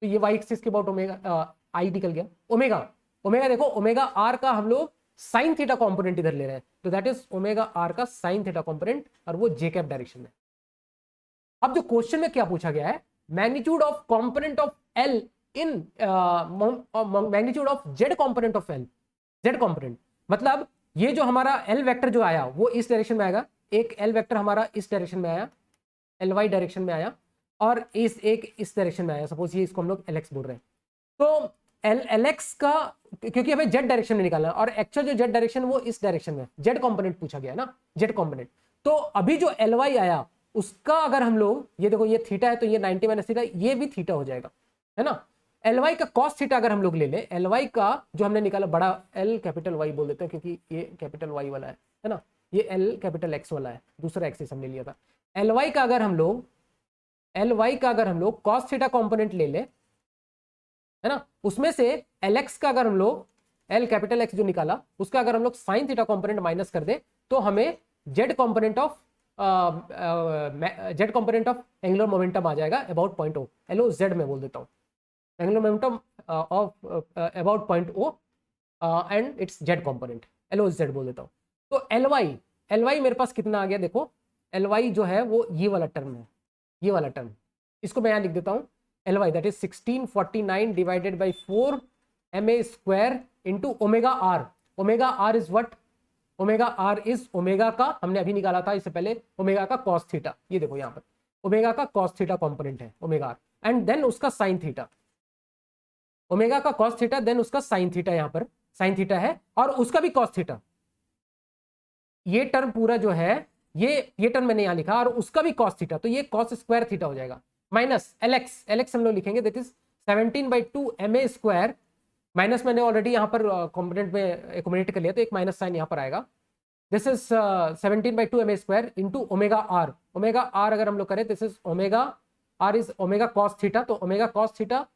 तो ये वाई एक्सिस के अबाउट ओमेगा आई निकल गया। ओमेगा देखो ओमेगा आर का हम लोग साइन थीटा कंपोनेंट इधर ले रहे हैं, तो दैट इज ओमेगा आर का साइन थीटा कंपोनेंट, और वो जे कैप डायरेक्शन में। अब जो क्वेश्चन में क्या पूछा गया है, magnitude of component of L in magnitude of Z component of L, Z component मतलब ये जो हमारा एल वेक्टर जो आया वो इस डायरेक्शन में आएगा, एक एल वेक्टर हमारा इस डायरेक्शन में आया LY डायरेक्शन में आया और इस डायरेक्शन में आया, सपोज ये इसको हम लोग LX बोल रहे हैं, तो LX का, क्योंकि हमें जेड डायरेक्शन में निकालना है और एक्चुअल जो जेड डायरेक्शन वो इस डायरेक्शन में, जेड कंपोनेंट पूछा गया ना, जेड कंपोनेंट। तो अभी जो LY आया उसका अगर हम लोग, ये देखो ये थीटा है तो ये 90 माइनस थीटा, ये भी थीटा हो जाएगा, है ना। LY का कॉस थीटा अगर हम लोग ले लें, LY का जो हमने निकाला बड़ा L कैपिटल Y बोल देते हैं क्योंकि ये कैपिटल Y वाला है ना, ये L कैपिटल X वाला है, दूसरा एक्सिस हमने लिया था। LY का अगर हम लोग कॉस थीटा कंपोनेंट ले ले, है ना, उसमें से LX का अगर हम लोग L कैपिटल X जो निकाला उसका अगर हम लोग साइन थीटा कंपोनेंट माइनस कर दे तो हमें z component of angular momentum आ जाएगा अबाउट 0.0, LOZ में बोल देता हूँ, angular momentum of about 0.0 and it's z component, LOZ बोल देता हूँ। तो LY मेरे पास कितना आ गया, देखो LY जो है वो ये वाला टर्म है, ये वाला टर्म, इसको मैं यहाँ लिख देता हूँ, LY that is 1649 divided by 4 MA square into omega r. Omega r is what, omega r is omega का, हमने अभी निकाला था इससे पहले, ओमेगा का कॉस थीटा, ये देखो यहाँ पर ओमेगा का कॉस थीटा कंपोनेंट है ओमेगा आर, एंड देन उसका साइन थीटा, ओमेगा का कॉस थीटा देन उसका साइन थीटा, यहाँ पर साइन थीटा है और उसका भी कॉस थीटा, ये टर्म पूरा जो है ये टर्म मैंने यहाँ लिखा और उसका भी कॉस थीटा, तो ये कॉस स्क्वायर थीटा हो जाएगा, माइनस LX हम लोग लिखेंगे that is 17/2 MA square, minus मैंने ऑलरेडी यहाँ पर कंपोनेंट में एकोमोडेट कर लिया तो एक माइनस साइन यहाँ पर आएगा, this is 17/2 MA square into omega r. Omega r अगर हम लोग करें this is omega r is omega cos theta, तो ओमेगा कॉस थीटा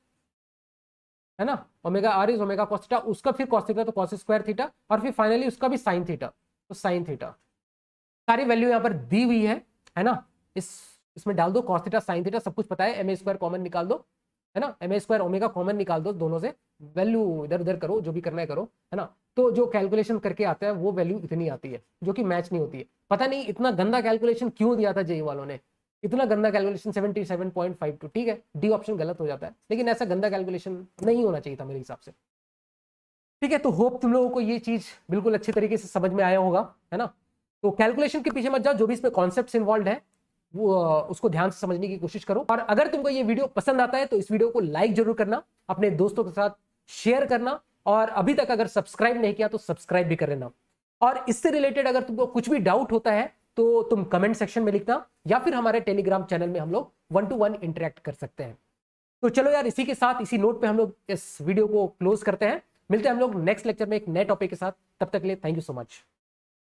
है ना, omega r is omega cos theta, उसका फिर कॉस थीटा तो कॉस स्क्वायर थीटा और फिर फाइनली उसका भी साइन थीटा, तो साइन थीटा, सारी वैल्यू यहाँ पर दी हुई है ना, इसमें डाल दो कॉस थीटा साइन थीटा, सब कुछ पता है, MA स्क्वायर कॉमन निकाल दो, है ना, MA स्क्वायर ओमेगा कॉमन निकाल दो दोनों से, वैल्यू इधर उधर करो, जो भी करना है करो, है ना, तो जो कैलकुलेशन करके आता है वो वैल्यू इतनी आती है जो कि मैच नहीं होती है। पता नहीं इतना गंदा कैलकुलेशन क्यों दिया था जेई वालों ने, इतना गंदा कैलकुलेशन 77.52, ठीक है डी ऑप्शन गलत हो जाता है, लेकिन ऐसा गंदा कैलकुलेशन नहीं होना चाहिए था मेरे हिसाब से, ठीक है। तो होप तुम लोगों को ये चीज बिल्कुल अच्छी तरीके से समझ में आया होगा, है ना। तो कैलकुलेशन के पीछे मत जाओ, जो भी इसमें कॉन्सेप्ट्स इन्वॉल्व है वो उसको ध्यान से समझने की कोशिश करो, और अगर तुमको ये वीडियो पसंद आता है तो इस वीडियो को लाइक जरूर करना, अपने दोस्तों के साथ शेयर करना, और अभी तक अगर सब्सक्राइब नहीं किया तो सब्सक्राइब भी कर लेना। और इससे रिलेटेड अगर तुमको कुछ भी डाउट होता है तो तुम कमेंट सेक्शन में लिखना, या फिर हमारे टेलीग्राम चैनल में हम लोग 1-to-1 इंटरेक्ट कर सकते हैं। तो चलो यार, इसी के साथ इसी नोट पे हम लोग इस वीडियो को क्लोज करते हैं, मिलते हैं हम लोग नेक्स्ट लेक्चर में एक नए टॉपिक के साथ, तब तक के लिए थैंक यू सो मच।